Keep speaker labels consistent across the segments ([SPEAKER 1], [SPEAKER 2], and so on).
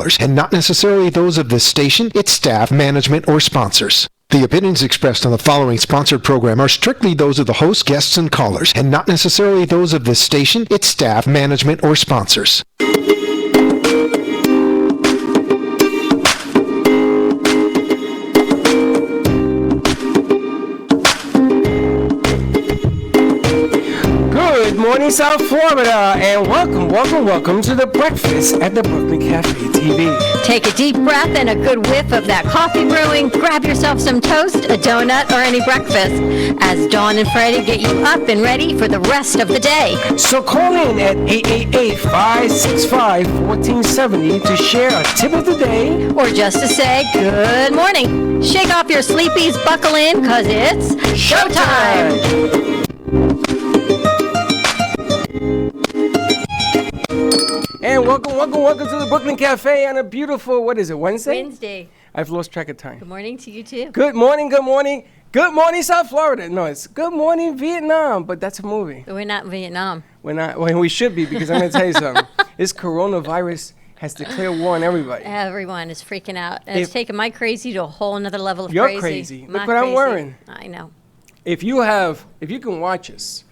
[SPEAKER 1] and not necessarily those of this station, its staff, management, or sponsors. The opinions expressed on the following sponsored program are strictly those of the host, guests, and callers, and not necessarily those of this station, its staff, management, or sponsors.
[SPEAKER 2] Good morning, South Florida, and welcome to the breakfast at the Brooklyn Cafe TV.
[SPEAKER 3] Take a deep breath and a good whiff of that coffee brewing. Grab yourself some toast, a donut, or any breakfast as Dawn and Freddie get you up and ready for the rest of the day.
[SPEAKER 2] So call in at 888-565-1470 to share a tip of the day.
[SPEAKER 3] Or just to say good morning. Shake off your sleepies, buckle in, cause it's showtime!
[SPEAKER 2] And welcome to the Brooklyn Cafe on a beautiful, Wednesday?
[SPEAKER 3] Wednesday.
[SPEAKER 2] I've lost track of time.
[SPEAKER 3] Good morning to you too.
[SPEAKER 2] Good morning, South Florida. No, it's good morning, Vietnam, but that's a movie.
[SPEAKER 3] But we're not in Vietnam.
[SPEAKER 2] We're not, well, we should be, because I'm going to tell you something. This coronavirus has declared war on everybody.
[SPEAKER 3] Everyone is freaking out. And it's taken my crazy to a whole nother level of
[SPEAKER 2] You're crazy. Look what I'm wearing.
[SPEAKER 3] I know.
[SPEAKER 2] If you can watch us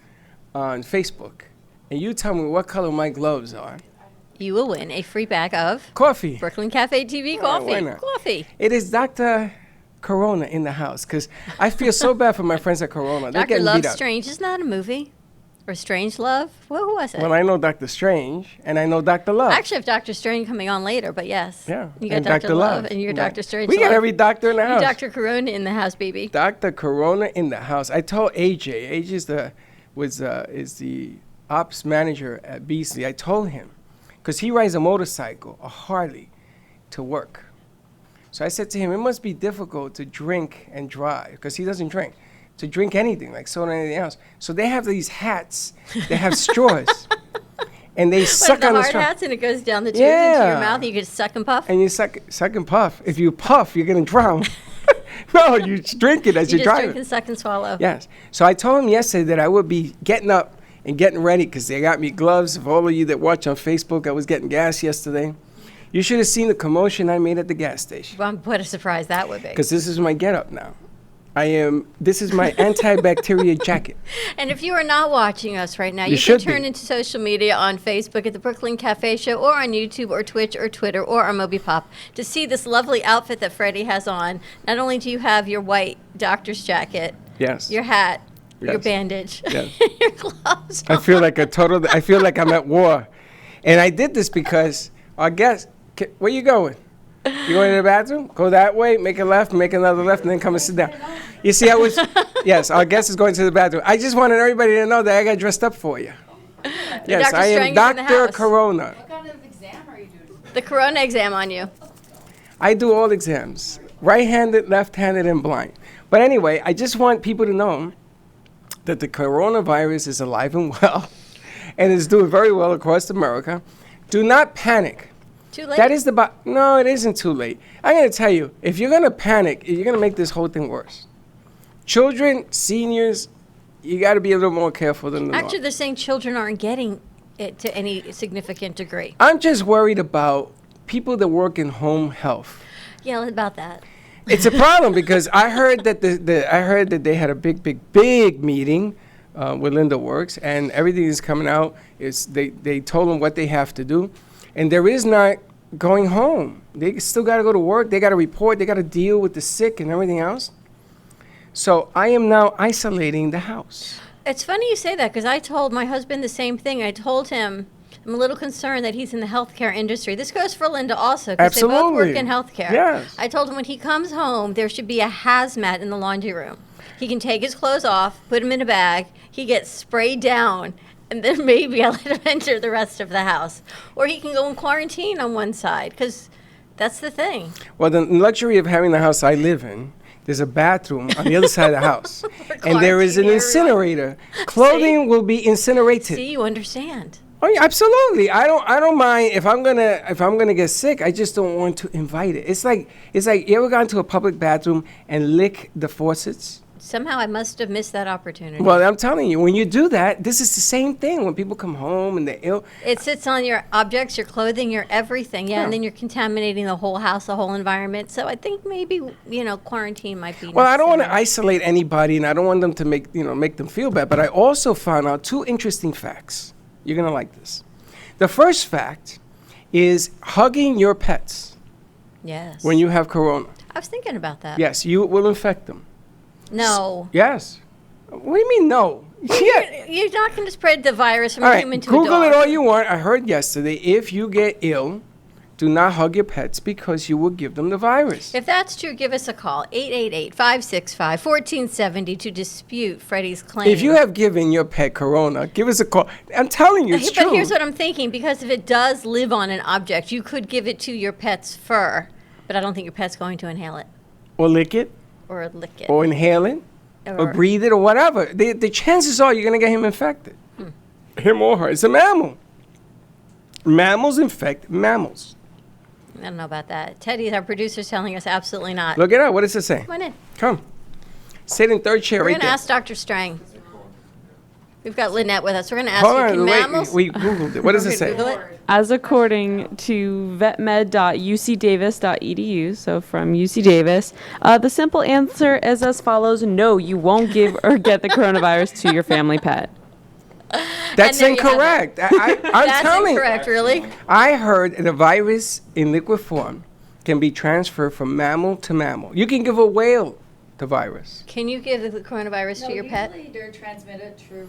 [SPEAKER 2] on Facebook, and you tell me what color my gloves are,
[SPEAKER 3] you will win a free bag of
[SPEAKER 2] coffee.
[SPEAKER 3] Brooklyn Cafe TV coffee.
[SPEAKER 2] Why not?
[SPEAKER 3] Coffee.
[SPEAKER 2] It is Dr. Corona in the house, because I feel so bad for my friends at Corona. They're
[SPEAKER 3] Dr.
[SPEAKER 2] getting
[SPEAKER 3] Love
[SPEAKER 2] beat up.
[SPEAKER 3] Strange is not a movie. Or Strange Love. Well, who was it?
[SPEAKER 2] Well, I know Dr. Strange, and I know Dr. Love.
[SPEAKER 3] I actually have Dr. Strange coming on later, but yes.
[SPEAKER 2] Yeah.
[SPEAKER 3] You got
[SPEAKER 2] and
[SPEAKER 3] Dr. Love, and you're Dr. Strange.
[SPEAKER 2] We got every doctor in the house.
[SPEAKER 3] Dr. Corona in the house, baby.
[SPEAKER 2] Dr. Corona in the house. I told AJ. AJ is the ops manager at Beasley. I told him, because he rides a motorcycle, a Harley, to work. So I said to him, it must be difficult to drink and drive, because he doesn't drink, to drink anything, like soda or anything else. So they have these hats that have straws, and they suck on the straw.
[SPEAKER 3] The hard hats, and it goes down the tube into your mouth, and you can suck and puff?
[SPEAKER 2] And you suck and puff. If you puff, you're going to drown. No, you drink it as you're driving.
[SPEAKER 3] You just drink and suck and swallow.
[SPEAKER 2] Yes. So I told him yesterday that I would be getting up and getting ready, because they got me gloves. For all of you that watch on Facebook, I was getting gas yesterday. You should have seen the commotion I made at the gas station.
[SPEAKER 3] Well, what a surprise that would be.
[SPEAKER 2] Because this is my get-up now. This is my antibacterial jacket.
[SPEAKER 3] And if you are not watching us right now, you
[SPEAKER 2] should
[SPEAKER 3] can turn into social media on Facebook at the Brooklyn Cafe Show, or on YouTube or Twitch or Twitter or our MobiPop to see this lovely outfit that Freddie has on. Not only do you have your white doctor's jacket,
[SPEAKER 2] Yes.
[SPEAKER 3] your hat,
[SPEAKER 2] Yes.
[SPEAKER 3] your bandage,
[SPEAKER 2] Yes.
[SPEAKER 3] your gloves.
[SPEAKER 2] I feel like I'm at war. And I did this because our guest, where you going? You going to the bathroom? Go that way, make a left, make another left, and then come and sit down. You see, yes, our guest is going to the bathroom. I just wanted everybody to know that I got dressed up for you. Yes, I am Dr. Corona.
[SPEAKER 4] What kind of exam are you doing?
[SPEAKER 3] The corona exam on you.
[SPEAKER 2] I do all exams, right-handed, left-handed, and blind. But anyway, I just want people to know that the coronavirus is alive and well, and is doing very well across America. Do not panic.
[SPEAKER 3] Too late?
[SPEAKER 2] That is no, it isn't too late. I'm going to tell you, if you're going to panic, you're going to make this whole thing worse. Children, seniors, you got to be a little more careful than the norm.
[SPEAKER 3] Actually, they're saying children aren't getting it to any significant degree.
[SPEAKER 2] I'm just worried about people that work in home health.
[SPEAKER 3] Yeah, about that.
[SPEAKER 2] It's a problem because I heard that they had a big meeting with Linda Works, and everything is coming out. They told them what they have to do, and there is not going home. They still got to go to work. They got to report. They got to deal with the sick and everything else. So I am now isolating the house.
[SPEAKER 3] It's funny you say that, because I told my husband the same thing. I told him I'm a little concerned that he's in the healthcare industry. This goes for Linda also, because they both work in healthcare.
[SPEAKER 2] Yes.
[SPEAKER 3] I told him when he comes home, there should be a hazmat in the laundry room. He can take his clothes off, put them in a bag, he gets sprayed down, and then maybe I'll let him enter the rest of the house. Or he can go in quarantine on one side, because that's the thing.
[SPEAKER 2] Well, the luxury of having the house I live in, there's a bathroom on the other side of the house. And there is an incinerator. Clothing will be incinerated.
[SPEAKER 3] See, you understand.
[SPEAKER 2] Oh yeah, absolutely. I don't mind if I'm gonna get sick. I just don't want to invite it. It's like you ever gone to a public bathroom and lick the faucets?
[SPEAKER 3] somehow I must have missed that opportunity.
[SPEAKER 2] Well, I'm telling you, when you do that, this is the same thing. When people come home and they're ill,
[SPEAKER 3] It sits on your objects, your clothing, your everything. Yeah,
[SPEAKER 2] Yeah.
[SPEAKER 3] and then you're contaminating the whole house, the whole environment. So I think maybe, quarantine might be
[SPEAKER 2] well, I don't want to
[SPEAKER 3] necessary.
[SPEAKER 2] isolate anybody, and I don't want them to make them feel bad. But I also found out 2 interesting facts. You're gonna like this. The first fact is hugging your pets
[SPEAKER 3] Yes.
[SPEAKER 2] when you have corona.
[SPEAKER 3] I was thinking about that.
[SPEAKER 2] Yes, you will infect them.
[SPEAKER 3] No.
[SPEAKER 2] Yes. What do you mean no? Yeah.
[SPEAKER 3] You're not going to spread the virus from
[SPEAKER 2] All
[SPEAKER 3] a
[SPEAKER 2] right,
[SPEAKER 3] human to a
[SPEAKER 2] Google
[SPEAKER 3] dog.
[SPEAKER 2] it all you want. I heard yesterday, if you get ill, do not hug your pets because you will give them the virus.
[SPEAKER 3] If that's true, give us a call, 888-565-1470 to dispute Freddie's claim.
[SPEAKER 2] If you have given your pet corona, give us a call. I'm telling you, it's
[SPEAKER 3] But
[SPEAKER 2] true.
[SPEAKER 3] here's what I'm thinking, because if it does live on an object, you could give it to your pet's fur, but I don't think your pet's going to inhale it
[SPEAKER 2] Or lick it,
[SPEAKER 3] or lick it.
[SPEAKER 2] or inhale it, or breathe it, or whatever. The chances are you're going to get him infected. Him or her. It's a mammal. Mammals infect mammals.
[SPEAKER 3] I don't know about that. Teddy, our producer's telling us absolutely not.
[SPEAKER 2] Look it up. What does it say?
[SPEAKER 3] Come on in.
[SPEAKER 2] Come. Sit in third chair
[SPEAKER 3] We're
[SPEAKER 2] right
[SPEAKER 3] going to
[SPEAKER 2] there.
[SPEAKER 3] ask Dr. Strang. We've got Lynette with us. We're going to ask
[SPEAKER 2] Hold
[SPEAKER 3] you,
[SPEAKER 2] on,
[SPEAKER 3] can
[SPEAKER 2] wait,
[SPEAKER 3] mammals...
[SPEAKER 2] we Googled it. What does it say?
[SPEAKER 3] Google it?
[SPEAKER 5] As according to vetmed.ucdavis.edu, so from UC Davis, the simple answer is as follows: no, you won't give or get the coronavirus to your family pet.
[SPEAKER 2] That's
[SPEAKER 3] there you have it.
[SPEAKER 2] incorrect. I'm
[SPEAKER 3] That's
[SPEAKER 2] telling you.
[SPEAKER 3] incorrect, really?
[SPEAKER 2] I heard that a virus in liquid form can be transferred from mammal to mammal. You can give a whale the virus.
[SPEAKER 3] Can you give the coronavirus to your pet?
[SPEAKER 4] Usually they're transmitted through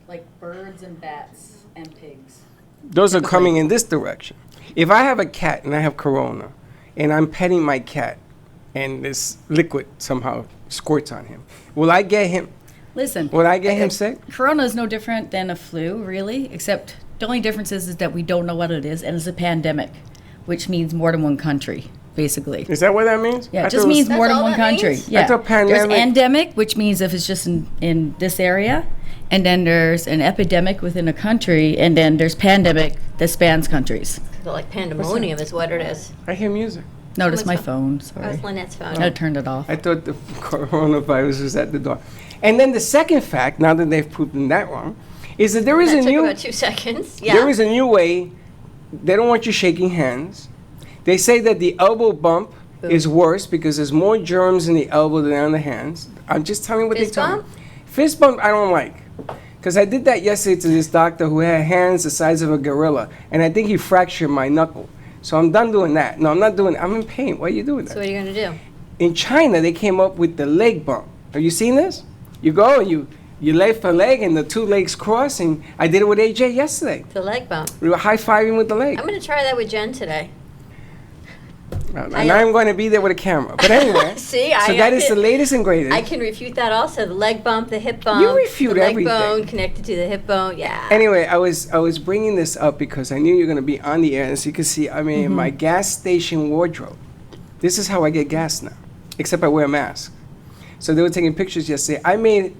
[SPEAKER 4] like birds and bats and pigs.
[SPEAKER 2] Those are coming in this direction. If I have a cat and I have corona and I'm petting my cat and this liquid somehow squirts on him, will I get him?
[SPEAKER 4] Listen.
[SPEAKER 2] Will I get him sick?
[SPEAKER 4] Corona is no different than a flu, really, except the only difference is that we don't know what it is, and it's a pandemic, which means more than one country, basically.
[SPEAKER 2] Is that what that means?
[SPEAKER 4] Yeah,
[SPEAKER 2] I
[SPEAKER 4] it just
[SPEAKER 2] thought
[SPEAKER 4] means more
[SPEAKER 3] That's
[SPEAKER 4] than
[SPEAKER 3] all
[SPEAKER 4] one
[SPEAKER 3] that
[SPEAKER 4] country.
[SPEAKER 3] means?
[SPEAKER 4] Yeah.
[SPEAKER 2] thought
[SPEAKER 4] There's
[SPEAKER 2] pandemic-
[SPEAKER 4] endemic, which means if it's just in this area, and then there's an epidemic within a country, and then there's pandemic that spans countries.
[SPEAKER 3] Like pandemonium is what it is.
[SPEAKER 2] I hear music.
[SPEAKER 4] Notice my
[SPEAKER 3] Someone's
[SPEAKER 4] phone,
[SPEAKER 3] That was
[SPEAKER 4] sorry.
[SPEAKER 3] Lynette's phone.
[SPEAKER 4] I turned it off.
[SPEAKER 2] I thought the coronavirus was at the door. And then the second fact, now that they've proven that wrong, is that there is
[SPEAKER 3] That
[SPEAKER 2] a
[SPEAKER 3] took
[SPEAKER 2] new
[SPEAKER 3] about 2 seconds. Yeah.
[SPEAKER 2] there is a new way. They don't want you shaking hands. They say that the elbow bump is worse because there's more germs in the elbow than on the hands. I'm just telling you what
[SPEAKER 3] Fist
[SPEAKER 2] they tell me.
[SPEAKER 3] bump?
[SPEAKER 2] Fist bump, I don't like. Because I did that yesterday to this doctor who had hands the size of a gorilla, and I think he fractured my knuckle. So I'm done doing that. No, I'm not doing it. I'm in pain. Why are you doing that?
[SPEAKER 3] So what are you going to do?
[SPEAKER 2] In China, they came up with the leg bump. Have you seen this? You go and you leg for leg, and the two legs cross, and I did it with AJ yesterday.
[SPEAKER 3] The leg bump.
[SPEAKER 2] We were high-fiving with the leg.
[SPEAKER 3] I'm going to try that with Jen today.
[SPEAKER 2] And I'm going to be there with a camera. But anyway,
[SPEAKER 3] See,
[SPEAKER 2] so that is the latest and greatest.
[SPEAKER 3] I can refute that also. The leg bump, the hip bump.
[SPEAKER 2] You refute
[SPEAKER 3] the leg
[SPEAKER 2] everything.
[SPEAKER 3] bone connected to the hip bone. Yeah.
[SPEAKER 2] Anyway, I was bringing this up because I knew you were going to be on the air. As you can see, I'm in my gas station wardrobe. This is how I get gas now, except I wear a mask. So they were taking pictures yesterday. I made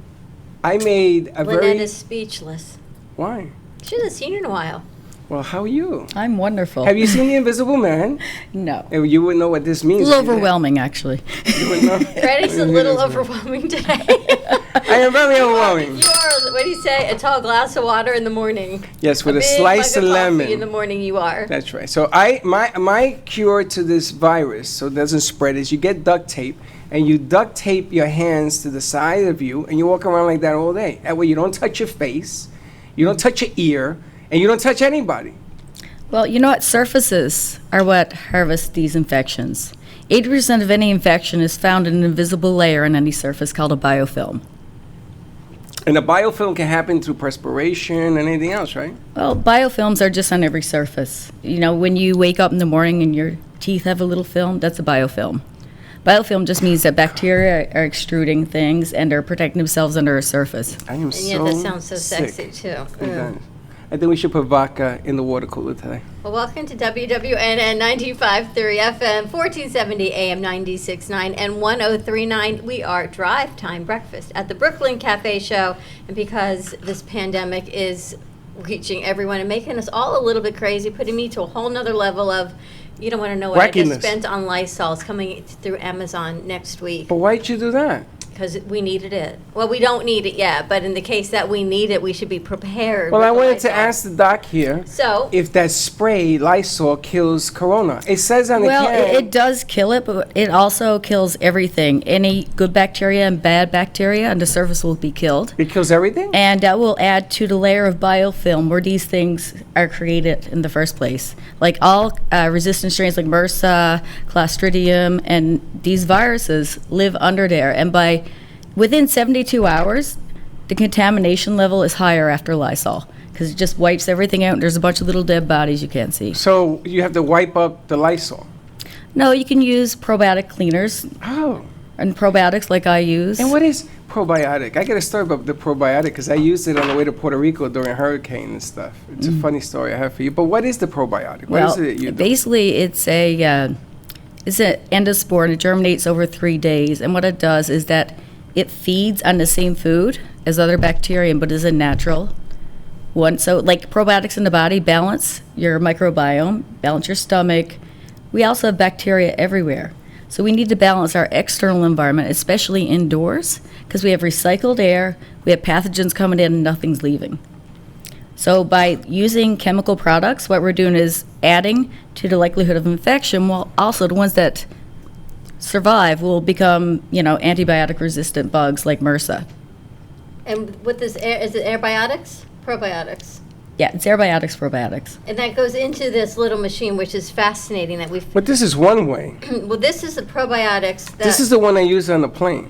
[SPEAKER 2] a
[SPEAKER 3] Lynette
[SPEAKER 2] very...
[SPEAKER 3] is speechless.
[SPEAKER 2] Why?
[SPEAKER 3] She hasn't seen you in a while.
[SPEAKER 2] Well, how are you?
[SPEAKER 4] I'm wonderful.
[SPEAKER 2] Have you seen The Invisible Man?
[SPEAKER 4] No.
[SPEAKER 2] You wouldn't know what this
[SPEAKER 4] A
[SPEAKER 2] means.
[SPEAKER 4] little
[SPEAKER 2] if you did.
[SPEAKER 4] overwhelming, actually.
[SPEAKER 2] You wouldn't know.
[SPEAKER 3] Freddie's a little overwhelming today.
[SPEAKER 2] I am very overwhelming.
[SPEAKER 3] You are, what do you say, a tall glass of water in the morning.
[SPEAKER 2] Yes, with a
[SPEAKER 3] big
[SPEAKER 2] slice
[SPEAKER 3] mug
[SPEAKER 2] of
[SPEAKER 3] coffee
[SPEAKER 2] lemon.
[SPEAKER 3] in the morning you are.
[SPEAKER 2] That's right. So my cure to this virus, so it doesn't spread, is you get duct tape and you duct tape your hands to the side of you and you walk around like that all day. That way you don't touch your face, you don't touch your ear, and you don't touch anybody.
[SPEAKER 4] Well, you know what? Surfaces are what harvest these infections. 80% of any infection is found in an invisible layer on any surface called a biofilm.
[SPEAKER 2] And a biofilm can happen through perspiration and anything else, right?
[SPEAKER 4] Well, biofilms are just on every surface. You know, when you wake up in the morning and your teeth have a little film, that's a biofilm. Biofilm just means that bacteria are extruding things and are protecting themselves under a surface.
[SPEAKER 2] I am
[SPEAKER 3] And yet
[SPEAKER 2] so
[SPEAKER 3] that sounds so
[SPEAKER 2] sick.
[SPEAKER 3] sexy, too.
[SPEAKER 2] It does. I think we should put vodka in the water cooler today.
[SPEAKER 3] Well, welcome to WWNN 95.3 FM, 1470 AM 96.9 and 103.9. We are Drive Time Breakfast at the Brooklyn Cafe Show. And because this pandemic is reaching everyone and making us all a little bit crazy, putting me to a whole nother level of You don't want to know what I
[SPEAKER 2] Wackiness.
[SPEAKER 3] just spent on Lysol. It's coming through Amazon next week
[SPEAKER 2] But why'd you do that?
[SPEAKER 3] because we needed it. Well, we don't need it yet, but in the case that we need it, we should be prepared.
[SPEAKER 2] Well,
[SPEAKER 3] with
[SPEAKER 2] I
[SPEAKER 3] the
[SPEAKER 2] wanted to
[SPEAKER 3] Lysol.
[SPEAKER 2] ask the doc here
[SPEAKER 3] So,
[SPEAKER 2] if that spray Lysol kills corona. It says on the
[SPEAKER 4] Well,
[SPEAKER 2] can.
[SPEAKER 4] it does kill it, but it also kills everything. Any good bacteria and bad bacteria on the surface will be killed.
[SPEAKER 2] It kills everything?
[SPEAKER 4] And that will add to the layer of biofilm where these things are created in the first place. Like all resistant strains like MRSA, Clostridium, and these viruses live under there. And within 72 hours, the contamination level is higher after Lysol because it just wipes everything out. And there's a bunch of little dead bodies you can't see.
[SPEAKER 2] So you have to wipe up the Lysol.
[SPEAKER 4] No, you can use probiotic cleaners
[SPEAKER 2] Oh.
[SPEAKER 4] and probiotics like I use.
[SPEAKER 2] And what is probiotic? I got a story about the probiotic because I used it on the way to Puerto Rico during hurricane and stuff. It's a funny story I have for you. But what is the probiotic? What is it you do?
[SPEAKER 4] basically, it's an endospore and it germinates over 3 days. And what it does is that it feeds on the same food as other bacteria, but is a natural one. So, like probiotics in the body balance your microbiome, balance your stomach. We also have bacteria everywhere. So we need to balance our external environment, especially indoors, because we have recycled air, we have pathogens coming in and nothing's leaving. So by using chemical products, what we're doing is adding to the likelihood of infection, while also the ones that survive will become, antibiotic resistant bugs like MRSA.
[SPEAKER 3] and with this air, is it airbiotics? Probiotics.
[SPEAKER 4] Yeah, it's airbiotics, probiotics.
[SPEAKER 3] And that goes into this little machine, which is fascinating that we've,
[SPEAKER 2] But this is one way.
[SPEAKER 3] well, this is the probiotics that.
[SPEAKER 2] This is the one I used on the plane.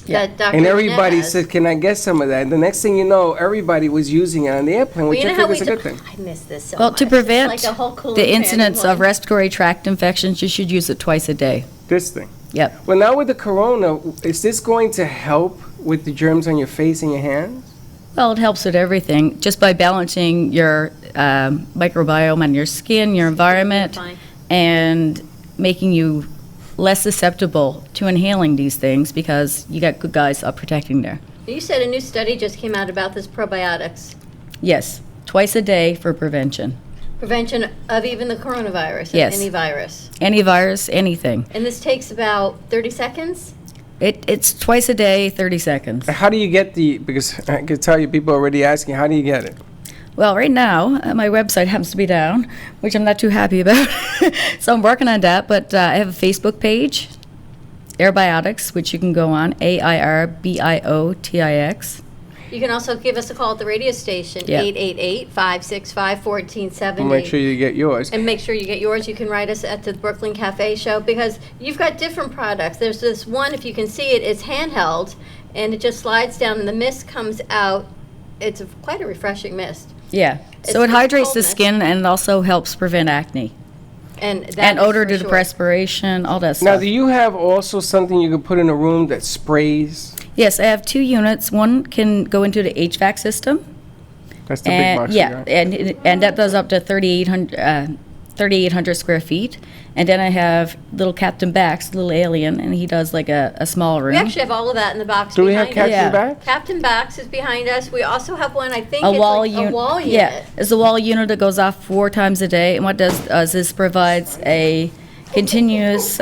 [SPEAKER 3] that Dr.
[SPEAKER 2] And everybody
[SPEAKER 3] Jimenez-
[SPEAKER 2] said, can I get some of that? And the next thing you know, everybody was using it on the airplane,
[SPEAKER 3] Well,
[SPEAKER 2] which
[SPEAKER 3] you know
[SPEAKER 2] I
[SPEAKER 3] how
[SPEAKER 2] think is
[SPEAKER 3] we
[SPEAKER 2] a good thing.
[SPEAKER 3] I miss this so
[SPEAKER 4] Well,
[SPEAKER 3] much.
[SPEAKER 4] to
[SPEAKER 3] It's
[SPEAKER 4] prevent
[SPEAKER 3] like a whole cooling
[SPEAKER 4] the
[SPEAKER 3] fan in
[SPEAKER 4] incidence of
[SPEAKER 3] one.
[SPEAKER 4] respiratory tract infections, you should use it twice a day.
[SPEAKER 2] This thing.
[SPEAKER 4] Yep.
[SPEAKER 2] Well, now with the corona, is this going to help with the germs on your face and your hands?
[SPEAKER 4] Well, it helps with everything, just by balancing your microbiome on your skin, your environment,
[SPEAKER 3] Fine.
[SPEAKER 4] and making you less susceptible to inhaling these things because you got good guys up protecting there.
[SPEAKER 3] You said a new study just came out about this probiotics.
[SPEAKER 4] Yes, twice a day for prevention.
[SPEAKER 3] Prevention of even the coronavirus,
[SPEAKER 4] Yes.
[SPEAKER 3] any virus.
[SPEAKER 4] Any virus, anything.
[SPEAKER 3] And this takes about 30 seconds?
[SPEAKER 4] It's twice a day, 30 seconds.
[SPEAKER 2] How do you get because I can tell you people are already asking, how do you get it?
[SPEAKER 4] Well, right now, my website happens to be down, which I'm not too happy about. So I'm working on that, but I have a Facebook page, Airbiotics, which you can go on, AIRBIOTIX.
[SPEAKER 3] You can also give us a call at the radio station,
[SPEAKER 4] Yeah.
[SPEAKER 3] 888-565-1470.
[SPEAKER 2] Make sure you get yours.
[SPEAKER 3] And make sure you get yours. You can write us at the Brooklyn Cafe Show because you've got different products. There's this one, if you can see it, it's handheld and it just slides down and the mist comes out. It's quite a refreshing mist.
[SPEAKER 4] Yeah. So
[SPEAKER 3] It's
[SPEAKER 4] it hydrates the
[SPEAKER 3] coldness.
[SPEAKER 4] skin and it also helps prevent acne.
[SPEAKER 3] And that
[SPEAKER 4] And
[SPEAKER 3] is
[SPEAKER 4] odor
[SPEAKER 3] for
[SPEAKER 4] to
[SPEAKER 3] sure.
[SPEAKER 4] perspiration, all that
[SPEAKER 2] Now,
[SPEAKER 4] stuff.
[SPEAKER 2] do you have also something you can put in a room that sprays?
[SPEAKER 4] Yes, I have 2 units. One can go into the HVAC system.
[SPEAKER 2] That's the big
[SPEAKER 4] And,
[SPEAKER 2] box.
[SPEAKER 4] yeah, and that does up to 3,800 square feet. And then I have little Captain Bax, little alien, and he does like a small room.
[SPEAKER 3] We actually have all of that in the box
[SPEAKER 2] Do we
[SPEAKER 3] behind
[SPEAKER 2] have Captain
[SPEAKER 4] Yeah.
[SPEAKER 2] Back?
[SPEAKER 3] Captain Bax is behind us. We also have one, I think
[SPEAKER 4] A
[SPEAKER 3] it's
[SPEAKER 4] wall
[SPEAKER 3] like
[SPEAKER 4] unit.
[SPEAKER 3] a wall unit.
[SPEAKER 4] Yeah, it's a wall unit that goes off 4 times a day. And what does is provides a continuous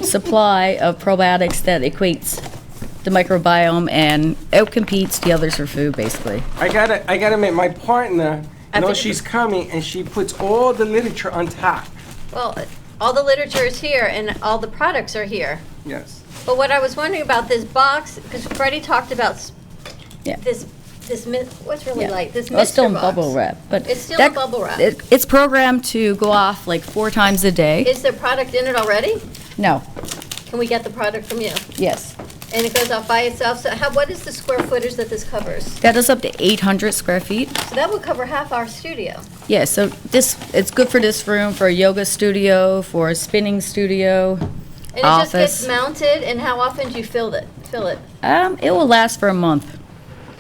[SPEAKER 4] supply of probiotics that equates the microbiome and outcompetes the others for food, basically.
[SPEAKER 2] I gotta admit, my partner
[SPEAKER 3] I
[SPEAKER 2] knows
[SPEAKER 3] think-
[SPEAKER 2] she's coming and she puts all the literature on top.
[SPEAKER 3] Well, all the literature is here and all the products are here.
[SPEAKER 2] Yes.
[SPEAKER 3] But what I was wondering about this box, because Freddie talked about
[SPEAKER 4] Yeah.
[SPEAKER 3] this what's really
[SPEAKER 4] Yeah.
[SPEAKER 3] light, this
[SPEAKER 4] Well, it's still in
[SPEAKER 3] Mr. box.
[SPEAKER 4] bubble wrap, but
[SPEAKER 3] It's still
[SPEAKER 4] that-
[SPEAKER 3] in bubble wrap.
[SPEAKER 4] It's programmed to go off like 4 times a day.
[SPEAKER 3] Is there product in it already?
[SPEAKER 4] No.
[SPEAKER 3] Can we get the product from you?
[SPEAKER 4] Yes.
[SPEAKER 3] And it goes off by itself, so what is the square footage that this covers?
[SPEAKER 4] That is up to 800 square feet.
[SPEAKER 3] So that would cover half our studio.
[SPEAKER 4] Yeah, so it's good for this room, for a yoga studio, for a spinning studio,
[SPEAKER 3] And it
[SPEAKER 4] office.
[SPEAKER 3] just gets mounted, and how often do you fill it?
[SPEAKER 4] It will last for a month.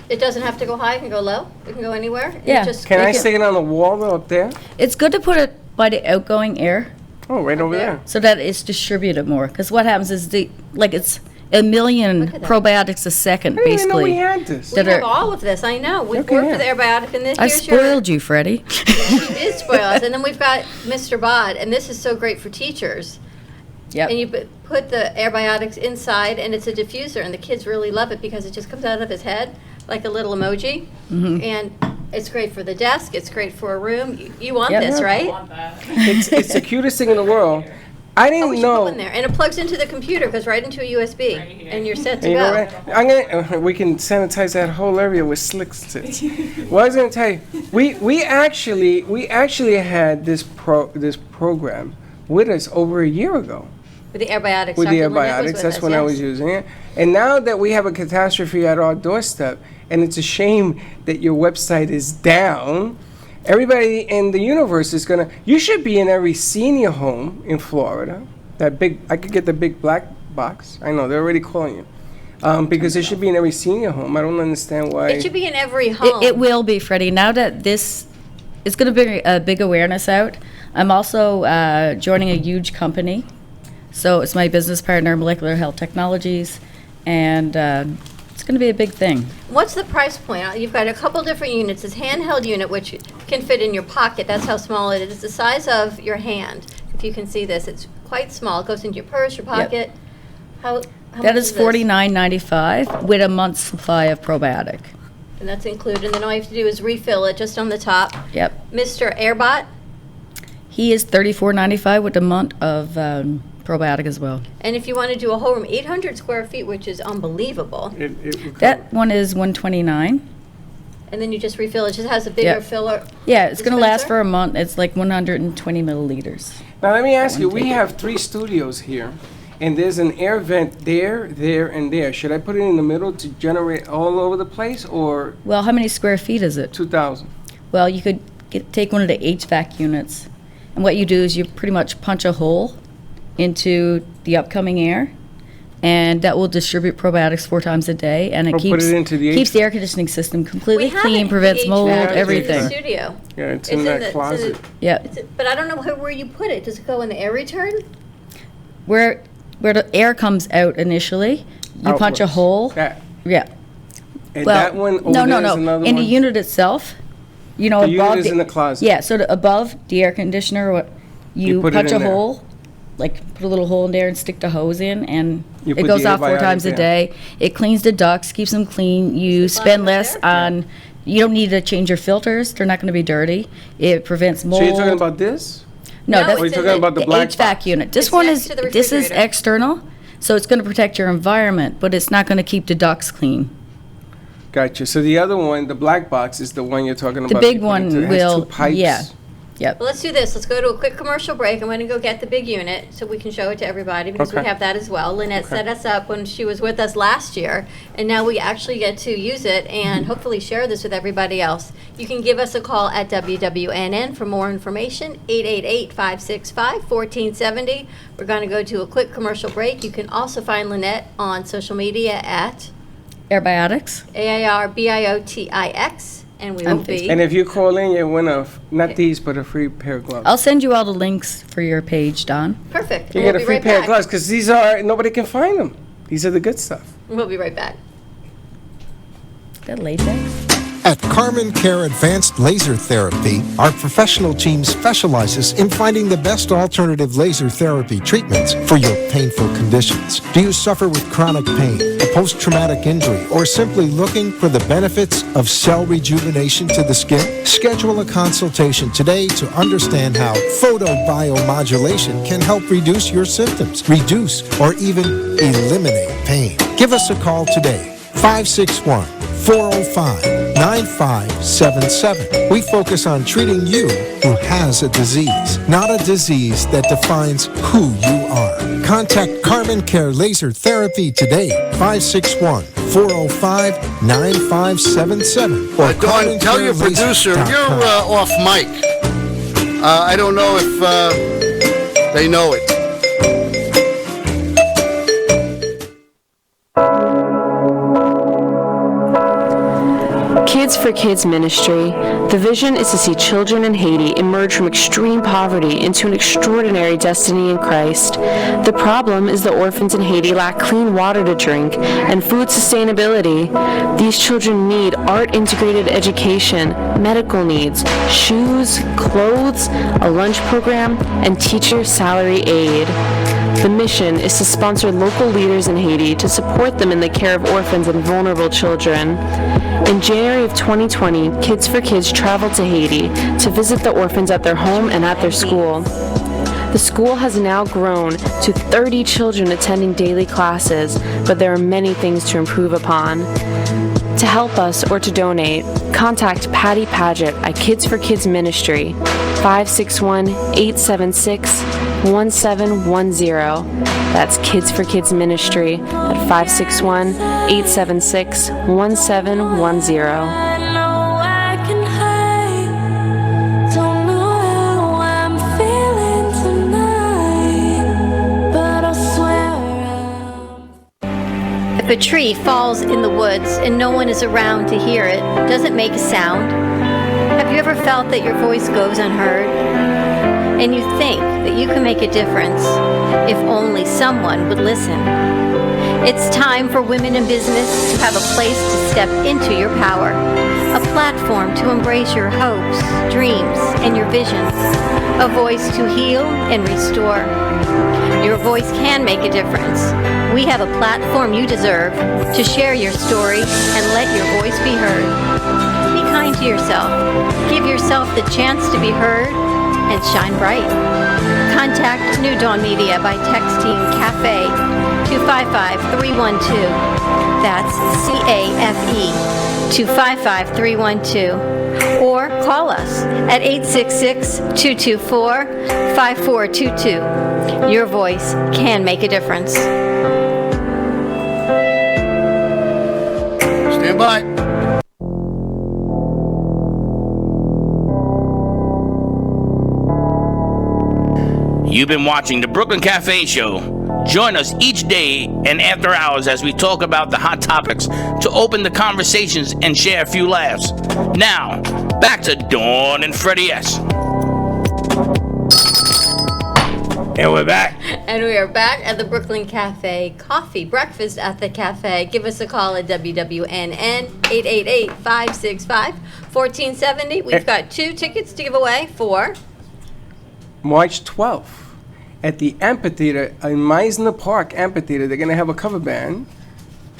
[SPEAKER 3] It doesn't have to go high, it can go low, it can go anywhere? and
[SPEAKER 4] Yeah.
[SPEAKER 3] just
[SPEAKER 2] Can I
[SPEAKER 3] make it-
[SPEAKER 2] stick it on the wall though, up there?
[SPEAKER 4] It's good to put it by the outgoing air
[SPEAKER 2] Oh, right over there.
[SPEAKER 4] so that it's distributed more. Because what happens is 1 million
[SPEAKER 3] Look at that.
[SPEAKER 4] probiotics a second,
[SPEAKER 2] I didn't even know we
[SPEAKER 4] basically.
[SPEAKER 2] had this.
[SPEAKER 3] We
[SPEAKER 4] that
[SPEAKER 3] have
[SPEAKER 4] are-
[SPEAKER 3] all of this. I know. We've
[SPEAKER 2] Okay,
[SPEAKER 3] worked
[SPEAKER 2] yeah.
[SPEAKER 3] with Airbiotic, and this
[SPEAKER 4] I
[SPEAKER 3] here's your.
[SPEAKER 4] spoiled you, Freddie.
[SPEAKER 3] You did spoil us. And then we've got Mr. Bod, and this is so great for teachers.
[SPEAKER 4] Yep.
[SPEAKER 3] And you put the Airbiotics inside, and it's a diffuser, and the kids really love it because it just comes out of his head like a little emoji.
[SPEAKER 4] Mm-hmm.
[SPEAKER 3] And it's great for the desk. It's great for a room. You want
[SPEAKER 4] Yep.
[SPEAKER 3] this, right?
[SPEAKER 2] It's the cutest thing in the world. I
[SPEAKER 3] Oh,
[SPEAKER 2] didn't
[SPEAKER 3] we should put
[SPEAKER 2] know.
[SPEAKER 3] one there. And it plugs into the computer, goes right into a USB, and you're set to
[SPEAKER 2] And you know
[SPEAKER 3] go.
[SPEAKER 2] what? We can sanitize that whole area with slick sticks. Well, I was going to tell you, we actually had this program with us over a year ago.
[SPEAKER 3] With the Airbiotics.
[SPEAKER 2] With the
[SPEAKER 3] Dr. Lynette was
[SPEAKER 2] Airbiotics,
[SPEAKER 3] with
[SPEAKER 2] that's
[SPEAKER 3] us,
[SPEAKER 2] when I
[SPEAKER 3] yes.
[SPEAKER 2] was using it. And now that we have a catastrophe at our doorstep, and it's a shame that your website is down, everybody in the universe is gonna. You should be in every senior home in Florida. That big, I could get the big black box. I know they're already calling you, because it should be in every senior home. I don't understand why.
[SPEAKER 3] It should be in every home.
[SPEAKER 4] It will be, Freddie. Now that this is going to bring a big awareness out, I'm also joining a huge company. So it's my business partner, Molecular Health Technologies, and it's going to be a big thing.
[SPEAKER 3] What's the price point? You've got a couple different units. This handheld unit, which can fit in your pocket. That's how small it is. It's the size of your hand. If you can see this, it's quite small. It goes into your purse, your pocket. How
[SPEAKER 4] That
[SPEAKER 3] much
[SPEAKER 4] is
[SPEAKER 3] this?
[SPEAKER 4] $49.95 with a month's supply of probiotic.
[SPEAKER 3] And that's included. And then all you have to do is refill it just on the top.
[SPEAKER 4] Yep.
[SPEAKER 3] Mr. Airbot,
[SPEAKER 4] He is $34.95 with a month of probiotic as well.
[SPEAKER 3] and if you want to do a whole room, 800 square feet, which is unbelievable.
[SPEAKER 4] That one is $129.
[SPEAKER 3] And then you just refill it. It just has a bigger
[SPEAKER 4] Yep.
[SPEAKER 3] filler.
[SPEAKER 4] Yeah, it's going to last
[SPEAKER 3] dispenser?
[SPEAKER 4] for a month. It's like 120 milliliters.
[SPEAKER 2] Now let me ask you.
[SPEAKER 4] one
[SPEAKER 2] We
[SPEAKER 4] take.
[SPEAKER 2] have 3 studios here, and there's an air vent there, and there. Should I put it in the middle to generate all over the place, or
[SPEAKER 4] Well, how many square feet is it?
[SPEAKER 2] 2,000?
[SPEAKER 4] Well, you could take one of the HVAC units, and what you do is you pretty much punch a hole into the upcoming air, and that will distribute probiotics 4 times a day, and it
[SPEAKER 2] Or put
[SPEAKER 4] keeps
[SPEAKER 2] it into the
[SPEAKER 4] keeps the air conditioning system
[SPEAKER 3] We
[SPEAKER 4] completely
[SPEAKER 3] have
[SPEAKER 4] clean,
[SPEAKER 3] it,
[SPEAKER 4] prevents
[SPEAKER 3] the
[SPEAKER 4] mold,
[SPEAKER 3] HVAC.
[SPEAKER 2] Yeah,
[SPEAKER 3] It's in
[SPEAKER 4] everything.
[SPEAKER 3] the studio.
[SPEAKER 2] Yeah, it's
[SPEAKER 3] It's
[SPEAKER 2] in that
[SPEAKER 3] the- it's in
[SPEAKER 2] closet.
[SPEAKER 4] Yeah,
[SPEAKER 3] But I don't know where you put it. Does it go in the air return?
[SPEAKER 4] where the air comes out initially, you punch a
[SPEAKER 2] Outwards.
[SPEAKER 4] hole.
[SPEAKER 2] That.
[SPEAKER 4] Yeah.
[SPEAKER 2] And
[SPEAKER 4] Well,
[SPEAKER 2] that one over
[SPEAKER 4] no,
[SPEAKER 2] there
[SPEAKER 4] no,
[SPEAKER 2] is
[SPEAKER 4] no.
[SPEAKER 2] another
[SPEAKER 4] In
[SPEAKER 2] one?
[SPEAKER 4] the unit itself, you know,
[SPEAKER 2] The
[SPEAKER 4] above
[SPEAKER 2] unit is in the closet.
[SPEAKER 4] Yeah, so above the air conditioner, you
[SPEAKER 2] put it
[SPEAKER 4] punch
[SPEAKER 2] in
[SPEAKER 4] a
[SPEAKER 2] there.
[SPEAKER 4] hole, like put a little hole in there and stick the hose in, and
[SPEAKER 2] You
[SPEAKER 4] it
[SPEAKER 2] put
[SPEAKER 4] goes
[SPEAKER 2] the
[SPEAKER 4] off 4
[SPEAKER 2] antibiotic
[SPEAKER 4] times a
[SPEAKER 2] there.
[SPEAKER 4] day. It cleans the ducts, keeps them clean. You
[SPEAKER 3] fine
[SPEAKER 4] spend
[SPEAKER 3] with
[SPEAKER 4] less
[SPEAKER 3] there?
[SPEAKER 4] on. You don't need to change your filters; they're not going to be dirty. It prevents mold.
[SPEAKER 2] So you're talking about this?
[SPEAKER 3] No,
[SPEAKER 4] No, that's
[SPEAKER 2] Or you're
[SPEAKER 3] it's in
[SPEAKER 2] talking about the black
[SPEAKER 4] HVAC
[SPEAKER 2] box?
[SPEAKER 4] unit. This
[SPEAKER 3] It's
[SPEAKER 4] one
[SPEAKER 3] next
[SPEAKER 4] is
[SPEAKER 3] to the
[SPEAKER 4] this is
[SPEAKER 3] refrigerator.
[SPEAKER 4] external, so it's going to protect your environment, but it's not going to keep the ducts clean.
[SPEAKER 2] Gotcha. So the other one, the black box, is the one you're talking
[SPEAKER 4] The
[SPEAKER 2] about.
[SPEAKER 4] big
[SPEAKER 2] you put
[SPEAKER 4] one
[SPEAKER 2] into- it has
[SPEAKER 4] will,
[SPEAKER 2] two pipes.
[SPEAKER 4] yeah. Yep.
[SPEAKER 3] Well, let's do this. Let's go to a quick commercial break. I'm going to go get the big unit so we can show it to everybody because we
[SPEAKER 2] Okay.
[SPEAKER 3] have that as well. Lynette set us up when she was with us last year, and now we actually get to use it and hopefully share this with everybody else. You can give us a call at WWNN for more information, 888-565-1470. We're going to go to a quick commercial break. You can also find Lynette on social media at
[SPEAKER 4] Airbiotics.
[SPEAKER 3] AIRBIOTIX, and we will
[SPEAKER 4] On
[SPEAKER 3] be.
[SPEAKER 2] And if you call in, you win not these, but a free pair of gloves.
[SPEAKER 4] I'll send you all the links for your page, Don.
[SPEAKER 3] Perfect.
[SPEAKER 2] You
[SPEAKER 3] And
[SPEAKER 2] get a
[SPEAKER 3] we'll be
[SPEAKER 2] free
[SPEAKER 3] right
[SPEAKER 2] pair of
[SPEAKER 3] back.
[SPEAKER 2] gloves because these are, nobody can find them. These are the good stuff.
[SPEAKER 3] We'll be right back.
[SPEAKER 4] That latex.
[SPEAKER 1] At Carmen Care Advanced Laser Therapy, our professional team specializes in finding the best alternative laser therapy treatments for your painful conditions. Do you suffer with chronic pain, a post-traumatic injury, or simply looking for the benefits of cell rejuvenation to the skin? Schedule a consultation today to understand how photobiomodulation can help reduce your symptoms, reduce or even eliminate pain. Give us a call today, 561-405-9577. We focus on treating you who has a disease, not a disease that defines who you are. Contact Carbon Care Laser Therapy today, 561-405-9577. Or
[SPEAKER 6] Dawn, tell your producer, you're off mic. I don't know if they know it.
[SPEAKER 5] Kids Kids for Kids ministry, the vision is to see children in Haiti emerge from extreme poverty into an extraordinary destiny in Christ. The problem is the orphans in Haiti lack clean water to drink and food sustainability. These children need art-integrated education, medical needs, shoes, clothes, a lunch program, and teacher salary aid. The mission is to sponsor local leaders in Haiti to support them in the care of orphans and vulnerable children. In January of 2020, Kids for Kids traveled to Haiti to visit the orphans at their home and at their school. The school has now grown to 30 children attending daily classes, but there are many things to improve upon. To help us or to donate, contact Patty Paget at Kids for Kids Ministry, 561-876-1710. That's Kids for Kids Ministry at 561-876-1710.
[SPEAKER 3] If a tree falls in the woods and no one is around to hear it, does it make a sound? Have you ever felt that your voice goes unheard? And you think that you can make a difference if only someone would listen? It's time for women in business to have a place to step into your power, a platform to embrace your hopes, dreams, and your visions, a voice to heal and restore. Your voice can make a difference. We have a platform you deserve to share your story and let your voice be heard. Be kind to yourself. Give yourself the chance to be heard and shine bright. Contact New Dawn Media by texting CAFE to 55312. That's CAFE to 55312. Or call us at 866-224-5422. Your voice can make a difference.
[SPEAKER 6] Stand by.
[SPEAKER 7] You've been watching the Brooklyn Cafe Show. Join us each day and after hours as we talk about the hot topics to open the conversations and share a few laughs. Now, back to Dawn and Freddie S. And we're back.
[SPEAKER 3] And we are back at the Brooklyn Cafe Coffee Breakfast at the Cafe. Give us a call at WWNN 888-565-1470. We've got 2 tickets to give away for
[SPEAKER 2] March 12th at the amphitheater in Meisner Park Amphitheater. They're going to have a cover band.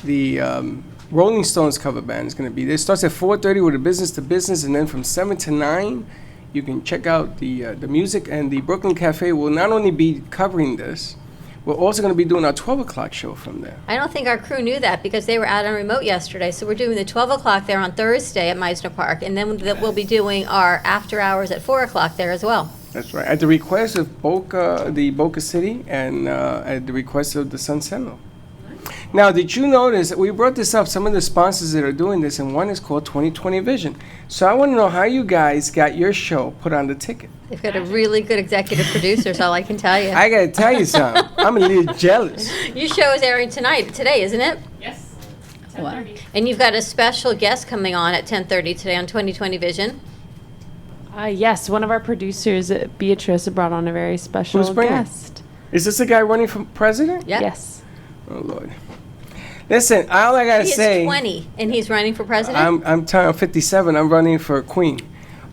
[SPEAKER 2] The Rolling Stones cover band is going to be there. It starts at 4:30 with a business to business, and then from 7 to 9, you can check out the music. And the Brooklyn Cafe will not only be covering this, we're also going to be doing our 12 o'clock show from there.
[SPEAKER 3] I don't think our crew knew that because they were out on remote yesterday. So we're doing the 12 o'clock there on Thursday at Meisner Park. And then we'll be doing our after hours at 4 o'clock there as well.
[SPEAKER 2] That's right. At the request of the Boca City and at the request of the Sun Sentinel. Now, did you notice that we brought this up, some of the sponsors that are doing this, and one is called 2020 Vision. So I want to know how you guys got your show put on the ticket.
[SPEAKER 3] They've got a really good executive producer, is all I can tell you.
[SPEAKER 2] I got to tell you something. I'm a little jealous.
[SPEAKER 3] Your show is airing today, isn't it?
[SPEAKER 8] Yes.
[SPEAKER 4] Wow.
[SPEAKER 8] 10:30.
[SPEAKER 3] And you've got a special guest coming on at 10:30 today on 2020 Vision.
[SPEAKER 5] Yes, one of our producers, Beatrice, brought on a very special
[SPEAKER 2] Who's bringing?
[SPEAKER 5] guest.
[SPEAKER 2] Is this the guy running for president?
[SPEAKER 3] Yep.
[SPEAKER 5] Yes.
[SPEAKER 2] Oh, Lord. Listen, all I got to
[SPEAKER 3] He
[SPEAKER 2] say...
[SPEAKER 3] is 20 and he's running for president?
[SPEAKER 2] I'm 57. I'm running for queen.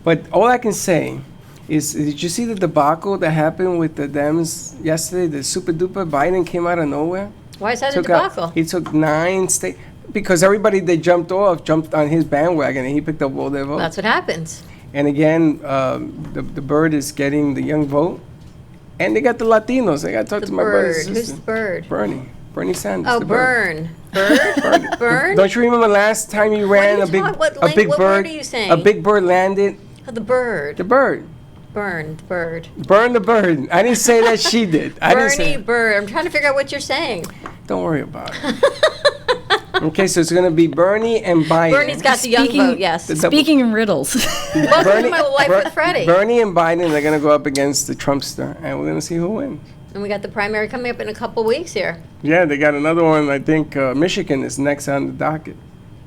[SPEAKER 2] But all I can say is, did you see the debacle that happened with the Dems yesterday? The super duper Biden came out of nowhere.
[SPEAKER 3] Why is that a
[SPEAKER 2] Took out-
[SPEAKER 3] debacle?
[SPEAKER 2] He took 9 states because everybody they jumped on his bandwagon, and he picked up all their votes.
[SPEAKER 3] That's what happens.
[SPEAKER 2] And again, the bird is getting the young vote, and they got the Latinos. I got to talk
[SPEAKER 3] The
[SPEAKER 2] to my brother.
[SPEAKER 3] bird. Who's the bird?
[SPEAKER 2] Bernie Sanders.
[SPEAKER 3] Oh,
[SPEAKER 2] the bird.
[SPEAKER 3] Burn. Burn?
[SPEAKER 2] Don't you remember last time you ran
[SPEAKER 3] are
[SPEAKER 2] a
[SPEAKER 3] you
[SPEAKER 2] big
[SPEAKER 3] talk- what
[SPEAKER 2] a
[SPEAKER 3] lang-
[SPEAKER 2] big
[SPEAKER 3] what
[SPEAKER 2] bird?
[SPEAKER 3] word are you saying?
[SPEAKER 2] A big bird landed.
[SPEAKER 3] Oh, the bird.
[SPEAKER 2] The bird.
[SPEAKER 3] Burn. The bird.
[SPEAKER 2] Burn the bird. I didn't say that. She did. I didn't
[SPEAKER 3] Bernie
[SPEAKER 2] say.
[SPEAKER 3] Bird. I'm trying to figure out what you're saying.
[SPEAKER 2] Don't worry about it. Okay, so it's gonna be Bernie and Biden.
[SPEAKER 3] Bernie's got the young
[SPEAKER 4] Speaking-
[SPEAKER 3] vote, yes.
[SPEAKER 4] Speaking in riddles.
[SPEAKER 3] Welcome to my wife with Freddie.
[SPEAKER 2] Bernie and Biden are gonna go up against the Trumpster, and we're gonna see who wins.
[SPEAKER 3] And we got the primary coming up in a couple weeks here.
[SPEAKER 2] Yeah, they got another one. I think Michigan is next on the docket.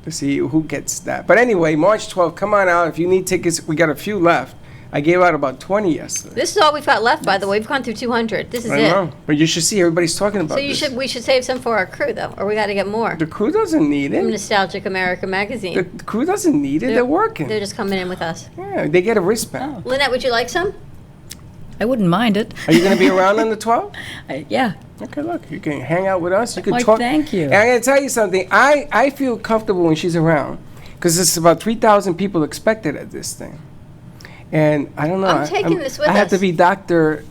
[SPEAKER 2] to see who gets that. But anyway, March 12th, come on out. If you need tickets, we got a few left. I gave out about 20 yesterday.
[SPEAKER 3] This is all we've got left, by the way. We've gone through 200. This is
[SPEAKER 2] I
[SPEAKER 3] it.
[SPEAKER 2] know, but you should see everybody's talking about
[SPEAKER 3] So
[SPEAKER 2] this.
[SPEAKER 3] we should save some for our crew, though, or we got to get more.
[SPEAKER 2] The crew doesn't need
[SPEAKER 3] From
[SPEAKER 2] it.
[SPEAKER 3] Nostalgic America magazine.
[SPEAKER 2] The crew doesn't need it. They're working.
[SPEAKER 3] They're just coming in with us.
[SPEAKER 2] Yeah, they get a wristband.
[SPEAKER 3] Lynette, would you like some?
[SPEAKER 4] I wouldn't mind it.
[SPEAKER 2] Are you going to be around on the 12th?
[SPEAKER 4] Yeah.
[SPEAKER 2] Okay, look, you can hang out with us. You can
[SPEAKER 4] Why,
[SPEAKER 2] talk.
[SPEAKER 4] thank you.
[SPEAKER 2] And I'm going to tell you something. I feel comfortable when she's around because it's about 3,000 people expected at this thing. And I don't know.
[SPEAKER 3] I'm taking this with
[SPEAKER 2] I have to
[SPEAKER 3] us.
[SPEAKER 2] be doctor.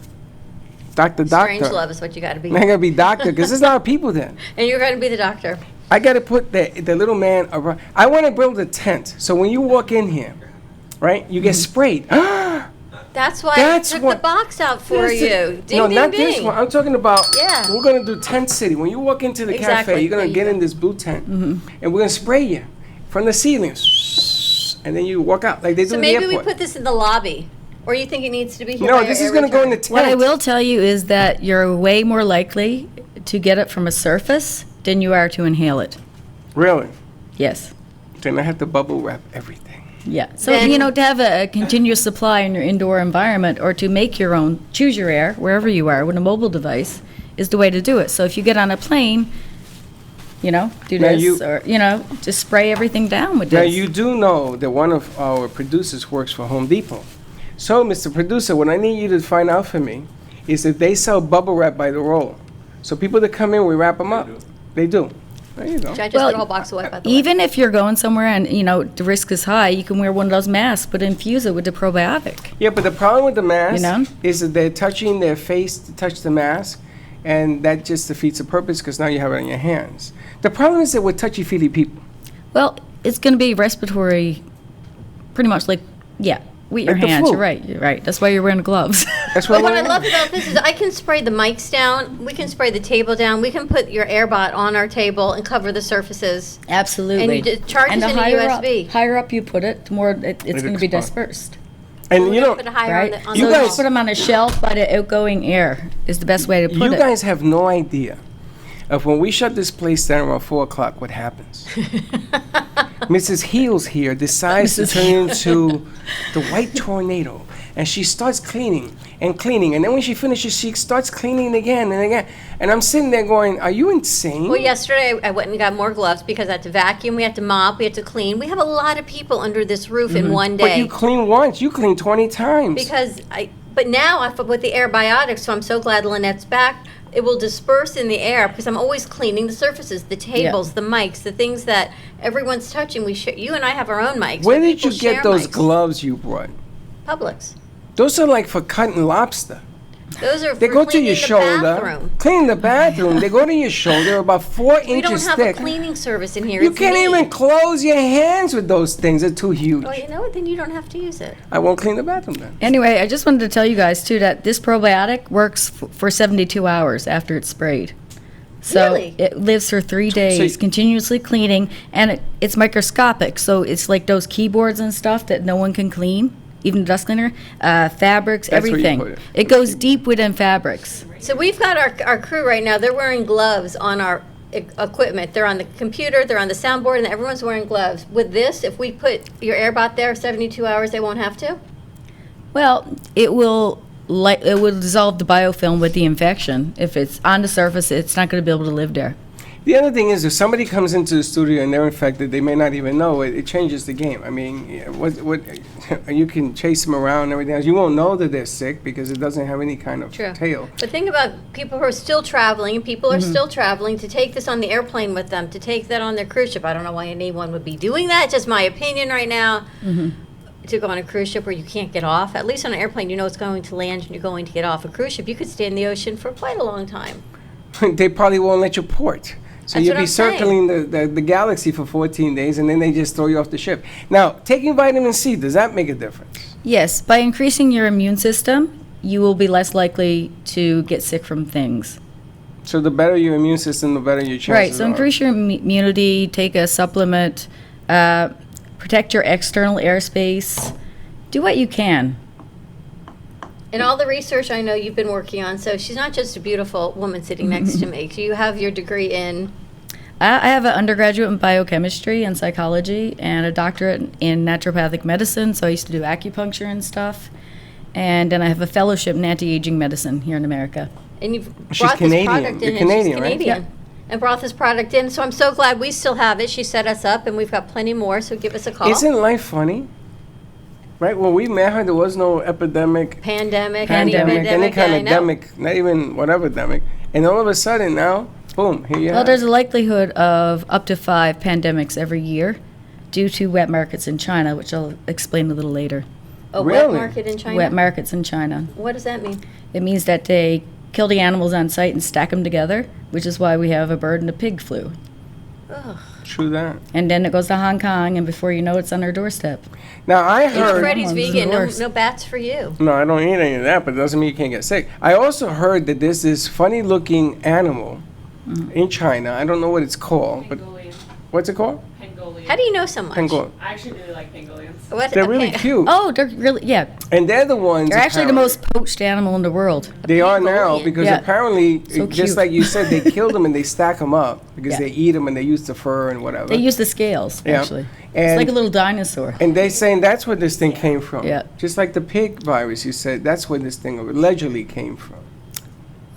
[SPEAKER 3] Strange love is what you got to be.
[SPEAKER 2] I'm going to be doctor because there's a lot of people there.
[SPEAKER 3] And you're going to be the doctor.
[SPEAKER 2] I got to put the little man around. I want to build a tent. So when you walk in here, right, you get sprayed.
[SPEAKER 3] That's why
[SPEAKER 2] That's
[SPEAKER 3] I took
[SPEAKER 2] what-
[SPEAKER 3] the box out for
[SPEAKER 2] That's
[SPEAKER 3] you.
[SPEAKER 2] it.
[SPEAKER 3] Ding,
[SPEAKER 2] No,
[SPEAKER 3] ding,
[SPEAKER 2] not
[SPEAKER 3] ding.
[SPEAKER 2] this one. I'm talking about,
[SPEAKER 3] Yeah.
[SPEAKER 2] we're going to do Tent City. When you walk into the
[SPEAKER 3] Exactly.
[SPEAKER 2] cafe, you're going
[SPEAKER 3] There
[SPEAKER 2] to
[SPEAKER 3] you
[SPEAKER 2] get
[SPEAKER 3] go.
[SPEAKER 2] in this blue tent, and we're going to spray you from the ceiling, and then you walk out like they do
[SPEAKER 3] So
[SPEAKER 2] in the
[SPEAKER 3] maybe
[SPEAKER 2] airport.
[SPEAKER 3] we put this in the lobby. Or you think it needs to be here?
[SPEAKER 2] No,
[SPEAKER 3] by
[SPEAKER 2] this
[SPEAKER 3] our
[SPEAKER 2] is going to go in the
[SPEAKER 3] return?
[SPEAKER 2] tent.
[SPEAKER 4] What I will tell you is that you're way more likely to get it from a surface than you are to inhale it.
[SPEAKER 2] Really?
[SPEAKER 4] Yes.
[SPEAKER 2] Then I have to bubble wrap everything.
[SPEAKER 4] Yeah. So,
[SPEAKER 3] Then-
[SPEAKER 4] to have a continuous supply in your indoor environment or to make your own, choose your air wherever you are with a mobile device is the way to do it. So if you get on a plane, do
[SPEAKER 2] Now
[SPEAKER 4] this
[SPEAKER 2] you-
[SPEAKER 4] or, just spray everything down with
[SPEAKER 2] Now,
[SPEAKER 4] this.
[SPEAKER 2] you do know that one of our producers works for Home Depot. So, Mr. Producer, what I need you to find out for me is that they sell bubble wrap by the roll. So people that come in, we wrap them up. They do. There you go.
[SPEAKER 3] Should I just
[SPEAKER 4] Well,
[SPEAKER 3] put a whole box away, by the way?
[SPEAKER 4] Even if you're going somewhere and, the risk is high, you can wear one of those masks, but infuse it with the probiotic.
[SPEAKER 2] Yeah, but the problem with the mask
[SPEAKER 4] know?
[SPEAKER 2] is that they're touching their face to touch the mask, and that just defeats the purpose because now you have it on your hands. The problem is that we're touchy-feely people.
[SPEAKER 4] Well, it's going to be respiratory, pretty much with your
[SPEAKER 2] Like the
[SPEAKER 4] hands.
[SPEAKER 2] flu.
[SPEAKER 4] You're right. That's why you're wearing gloves.
[SPEAKER 2] That's
[SPEAKER 3] But
[SPEAKER 2] what
[SPEAKER 3] what I love about this is I can spray the mics down, we can spray the table down, we can put your AirBot on our table and cover the surfaces.
[SPEAKER 4] Absolutely.
[SPEAKER 3] And it charges
[SPEAKER 4] And the
[SPEAKER 3] in a
[SPEAKER 4] higher
[SPEAKER 3] USB.
[SPEAKER 4] higher up you put it, the more it's going to be
[SPEAKER 2] expands.
[SPEAKER 4] dispersed.
[SPEAKER 2] And
[SPEAKER 3] We're
[SPEAKER 2] you
[SPEAKER 3] gonna
[SPEAKER 2] know,
[SPEAKER 3] put it higher
[SPEAKER 4] Right?
[SPEAKER 3] on the
[SPEAKER 2] You
[SPEAKER 4] So
[SPEAKER 2] guys-
[SPEAKER 4] just put them on a shelf by the outgoing air is the best way to put
[SPEAKER 2] you
[SPEAKER 4] it.
[SPEAKER 2] guys have no idea of when we shut this place down around 4 o'clock, what happens. Mrs. Heels here decides to turn into the white tornado, and she starts cleaning and cleaning, and then when she finishes, she starts cleaning again and again. And I'm sitting there going, "Are you insane?"
[SPEAKER 3] Well, yesterday I went and got more gloves because I had to vacuum, we had to mop, we had to clean. We have a lot of people under this roof in one
[SPEAKER 2] But you
[SPEAKER 3] day.
[SPEAKER 2] clean once, you clean 20 times.
[SPEAKER 3] But now I put the Airbiotics, so I'm so glad Lynette's back. It will disperse in the air because I'm always cleaning the surfaces, the tables, the mics, the things that everyone's touching. You and I have our own mics.
[SPEAKER 2] Where
[SPEAKER 3] but
[SPEAKER 2] did
[SPEAKER 3] people
[SPEAKER 2] you get
[SPEAKER 3] share
[SPEAKER 2] those
[SPEAKER 3] mics.
[SPEAKER 2] gloves you brought?
[SPEAKER 3] Publix.
[SPEAKER 2] Those are like for cutting lobster.
[SPEAKER 3] Those are
[SPEAKER 2] They
[SPEAKER 3] for
[SPEAKER 2] go to
[SPEAKER 3] cleaning
[SPEAKER 2] your
[SPEAKER 3] the
[SPEAKER 2] shoulder.
[SPEAKER 3] bathroom.
[SPEAKER 2] Clean the bathroom. They go to your shoulder, about 4
[SPEAKER 3] We don't
[SPEAKER 2] inches
[SPEAKER 3] have
[SPEAKER 2] thick.
[SPEAKER 3] a cleaning service in here.
[SPEAKER 2] You
[SPEAKER 3] It's
[SPEAKER 2] can't
[SPEAKER 3] me.
[SPEAKER 2] even close your hands with those things. They're too huge.
[SPEAKER 3] Oh, you know what? Then you don't have to use it.
[SPEAKER 2] I won't clean the bathroom then.
[SPEAKER 4] Anyway, I just wanted to tell you guys too that this probiotic works for 72 hours after it's sprayed. So
[SPEAKER 3] Really?
[SPEAKER 4] it lives for 3 days,
[SPEAKER 2] you-
[SPEAKER 4] continuously cleaning, and it's microscopic. So it's like those keyboards and stuff that no one can clean, even the dust cleaner, fabrics,
[SPEAKER 2] That's where you
[SPEAKER 4] everything.
[SPEAKER 2] put it.
[SPEAKER 4] It goes deep within fabrics.
[SPEAKER 3] So we've got our crew right now. They're wearing gloves on our equipment. They're on the computer, they're on the soundboard, and everyone's wearing gloves. With this, if we put your AirBot there 72 hours, they won't have to?
[SPEAKER 4] Well, it will dissolve the biofilm with the infection. If it's on the surface, it's not going to be able to live there.
[SPEAKER 2] The other thing is, if somebody comes into the studio and they're infected, they may not even know it. It changes the game. I mean, yeah, what you can chase them around and everything else. You won't know that they're sick because it doesn't have any kind of
[SPEAKER 3] True.
[SPEAKER 2] tail.
[SPEAKER 3] But think about people who are still traveling, and people are still traveling, to take this on the airplane with them, to take that on their cruise ship. I don't know why anyone would be doing that, just my opinion right now. To go on a cruise ship where you can't get off. At least on an airplane, you know it's going to land and you're going to get off. A cruise ship, you could stay in the ocean for quite a long time.
[SPEAKER 2] They probably won't let you port. So
[SPEAKER 3] That's
[SPEAKER 2] you'll
[SPEAKER 3] what
[SPEAKER 2] be
[SPEAKER 3] I'm saying.
[SPEAKER 2] circling the galaxy for 14 days, and then they just throw you off the ship. Now, taking vitamin C, does that make a difference?
[SPEAKER 4] Yes, by increasing your immune system, you will be less likely to get sick from things.
[SPEAKER 2] So the better your immune system, the better your chances
[SPEAKER 4] Right, so
[SPEAKER 2] are.
[SPEAKER 4] increase your immunity, take a supplement, protect your external airspace, do what you can.
[SPEAKER 3] And all the research I know you've been working on, so she's not just a beautiful woman sitting next to me. You have your degree in
[SPEAKER 4] I have an undergraduate in biochemistry and psychology and a doctorate in naturopathic medicine, so I used to do acupuncture and stuff. And then I have a fellowship in anti-aging medicine here in America.
[SPEAKER 3] And you've
[SPEAKER 2] She's
[SPEAKER 3] brought
[SPEAKER 2] Canadian.
[SPEAKER 3] this product in.
[SPEAKER 2] You're
[SPEAKER 3] and
[SPEAKER 2] Canadian,
[SPEAKER 3] she's
[SPEAKER 2] right?
[SPEAKER 3] Canadian. And brought this product in. So I'm so glad we still have it. She set us up, and we've got plenty more, so give us a call.
[SPEAKER 2] Isn't life funny? Right? When we met her, there was no epidemic,
[SPEAKER 3] Pandemic,
[SPEAKER 2] any kind
[SPEAKER 3] I
[SPEAKER 2] of
[SPEAKER 3] know.
[SPEAKER 2] demic, not even whatever demic. And all of a sudden now, boom, here you
[SPEAKER 4] Well,
[SPEAKER 2] are.
[SPEAKER 4] there's a likelihood of up to 5 pandemics every year due to wet markets in China, which I'll explain a little later.
[SPEAKER 3] A wet
[SPEAKER 2] Really?
[SPEAKER 3] market in China?
[SPEAKER 4] Wet markets in China.
[SPEAKER 3] What does that mean?
[SPEAKER 4] It means that they kill the animals on site and stack them together, which is why we have a bird and a pig flu.
[SPEAKER 2] True that.
[SPEAKER 4] And then it goes to Hong Kong, and before you know it, it's on our doorstep.
[SPEAKER 2] Now, I
[SPEAKER 3] If
[SPEAKER 2] heard...
[SPEAKER 3] Freddie's
[SPEAKER 4] Hormones
[SPEAKER 3] vegan,
[SPEAKER 4] and
[SPEAKER 3] no,
[SPEAKER 4] worse.
[SPEAKER 3] no bats for you.
[SPEAKER 2] No, I don't eat any of that, but it doesn't mean you can't get sick. I also heard that there's this funny-looking animal in China. I don't know what it's called, but what's it called?
[SPEAKER 3] How do you know so much?
[SPEAKER 2] Pangolin.
[SPEAKER 8] I actually really like pangolins.
[SPEAKER 3] What-
[SPEAKER 2] They're really
[SPEAKER 3] okay.
[SPEAKER 2] cute.
[SPEAKER 4] Oh, they're really, yeah.
[SPEAKER 2] And they're the ones...
[SPEAKER 4] They're actually the
[SPEAKER 2] apparently-
[SPEAKER 4] most poached animal in the world.
[SPEAKER 2] They are now
[SPEAKER 3] Pangolin.
[SPEAKER 2] because
[SPEAKER 4] Yeah.
[SPEAKER 2] apparently,
[SPEAKER 4] So
[SPEAKER 2] just
[SPEAKER 4] cute.
[SPEAKER 2] like you said, they kill them and they stack them up because
[SPEAKER 4] Yeah.
[SPEAKER 2] they eat them and they use the fur and whatever.
[SPEAKER 4] They use the scales,
[SPEAKER 2] Yeah.
[SPEAKER 4] actually. It's
[SPEAKER 2] And-
[SPEAKER 4] like a little dinosaur.
[SPEAKER 2] And they saying that's where this thing came from.
[SPEAKER 4] Yeah.
[SPEAKER 2] Just like the pig virus, you said that's where this thing allegedly came from.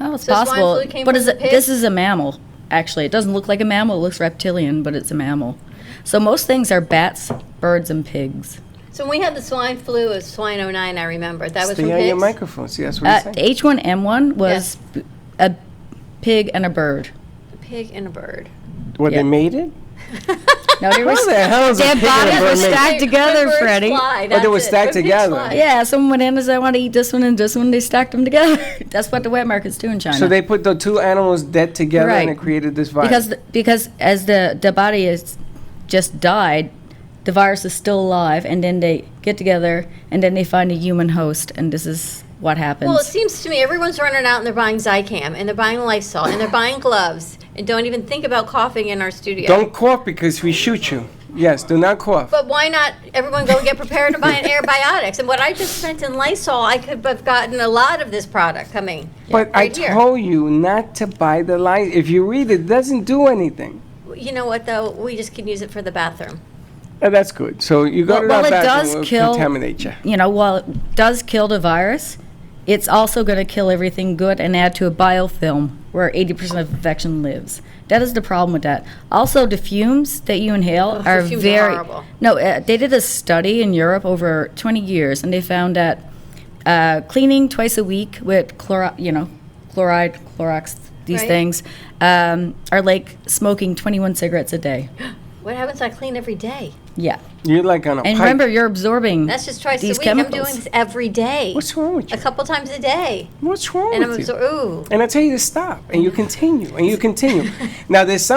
[SPEAKER 4] Oh, it's
[SPEAKER 3] So swine
[SPEAKER 4] possible.
[SPEAKER 3] flu came
[SPEAKER 4] But
[SPEAKER 3] from
[SPEAKER 4] is
[SPEAKER 3] the
[SPEAKER 4] it,
[SPEAKER 3] pig?
[SPEAKER 4] this is a mammal, actually. It doesn't look like a mammal. It looks reptilian, but it's a mammal. So most things are bats, birds, and pigs.
[SPEAKER 3] So when we had the swine flu, it was swine 09, I remember. That was
[SPEAKER 2] Stay
[SPEAKER 3] from
[SPEAKER 2] on your
[SPEAKER 3] pigs?
[SPEAKER 2] microphone. See, that's what you're saying.
[SPEAKER 4] H1N1 was a pig and a bird.
[SPEAKER 3] A pig and a bird.
[SPEAKER 2] What,
[SPEAKER 4] yeah.
[SPEAKER 2] they made it?
[SPEAKER 4] No, they were
[SPEAKER 2] How the hell is a
[SPEAKER 4] their
[SPEAKER 2] pig and a
[SPEAKER 4] bodies
[SPEAKER 2] bird
[SPEAKER 4] were
[SPEAKER 2] made?
[SPEAKER 4] stacked
[SPEAKER 3] When
[SPEAKER 4] together,
[SPEAKER 3] birds
[SPEAKER 4] Freddie.
[SPEAKER 3] fly,
[SPEAKER 2] they
[SPEAKER 3] that's
[SPEAKER 2] were
[SPEAKER 3] it.
[SPEAKER 2] stacked
[SPEAKER 3] When pigs
[SPEAKER 2] together.
[SPEAKER 3] fly.
[SPEAKER 4] Yeah, someone went in and said, I want to eat this one and this one. They stacked them together. That's what the wet markets do in China.
[SPEAKER 2] So they put the two animals dead together and
[SPEAKER 4] Right.
[SPEAKER 2] it created this virus.
[SPEAKER 4] because as the body is just died, the virus is still alive, and then they get together, and then they find a human host, and this is what happens.
[SPEAKER 3] Well, it seems to me everyone's running out and they're buying Zicam and they're buying Lysol and they're buying gloves and don't even think about coughing in our studio.
[SPEAKER 2] Don't cough because we shoot you. Yes, do not cough.
[SPEAKER 3] But why not everyone go get prepared to buy an antibiotics? And what I just spent in Lysol, I could have gotten a lot of this product coming.
[SPEAKER 2] But I
[SPEAKER 3] right here.
[SPEAKER 2] told you not to buy the line. If you read it, it doesn't do anything.
[SPEAKER 3] You know what, though? We just can use it for the bathroom.
[SPEAKER 2] That's good. So you go to
[SPEAKER 4] Well,
[SPEAKER 2] that
[SPEAKER 4] it
[SPEAKER 2] bathroom,
[SPEAKER 4] does
[SPEAKER 2] it'll
[SPEAKER 4] kill-
[SPEAKER 2] contaminate you.
[SPEAKER 4] You know, while it does kill the virus, it's also going to kill everything good and add to a biofilm where 80% of infection lives. That is the problem with that. Also, the fumes that you inhale
[SPEAKER 3] Oh,
[SPEAKER 4] are
[SPEAKER 3] the fumes are
[SPEAKER 4] very...
[SPEAKER 3] horrible.
[SPEAKER 4] No, they did a study in Europe over 20 years, and they found that cleaning twice a week with chloride, Clorox, these
[SPEAKER 3] Right.
[SPEAKER 4] things, are like smoking 21 cigarettes a day.
[SPEAKER 3] What happens if I clean every day?
[SPEAKER 4] Yeah.
[SPEAKER 2] You're like on a
[SPEAKER 4] And
[SPEAKER 2] pipe.
[SPEAKER 4] remember, you're absorbing
[SPEAKER 3] That's just twice
[SPEAKER 4] these
[SPEAKER 3] a week.
[SPEAKER 4] chemicals.
[SPEAKER 3] I'm doing this every day.
[SPEAKER 2] What's wrong with
[SPEAKER 3] A
[SPEAKER 2] you?
[SPEAKER 3] couple times a day.
[SPEAKER 2] What's wrong
[SPEAKER 3] And I'm
[SPEAKER 2] with you?
[SPEAKER 3] ooh.
[SPEAKER 2] And I tell you to stop, and you continue, and you continue. Now, there's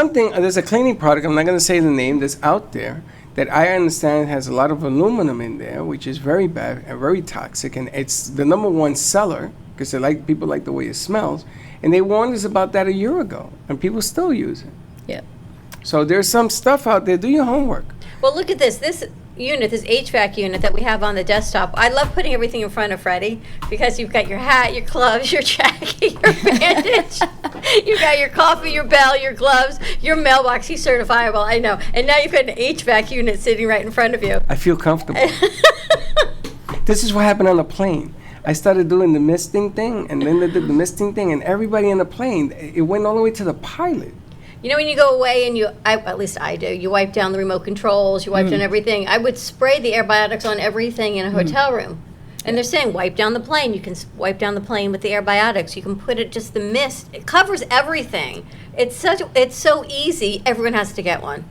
[SPEAKER 2] a cleaning product, I'm not going to say the name, that's out there that I understand has a lot of aluminum in there, which is very bad and very toxic, and it's the number one seller because people like the way it smells. And they warned us about that a year ago, and people still use it.
[SPEAKER 4] Yeah.
[SPEAKER 2] So there's some stuff out there. Do your homework.
[SPEAKER 3] Well, look at this. This unit, this HVAC unit that we have on the desktop, I love putting everything in front of Freddie because you've got your hat, your gloves, your jacket, your bandage. You've got your coffee, your bell, your gloves, your mailbox. He's certifiable, I know. And now you've got an HVAC unit sitting right in front of you.
[SPEAKER 2] I feel comfortable. This is what happened on the plane. I started doing the misting thing, and Linda did the misting thing, and everybody on the plane, it went all the way to the pilot.
[SPEAKER 3] You know, when you go away and at least I do, you wipe down the remote controls, you wipe down everything. I would spray the antibiotics on everything in a hotel room. And they're saying wipe down the plane. You can wipe down the plane with the antibiotics. You can put it, just the mist. It covers everything. It's so easy. Everyone has to get one.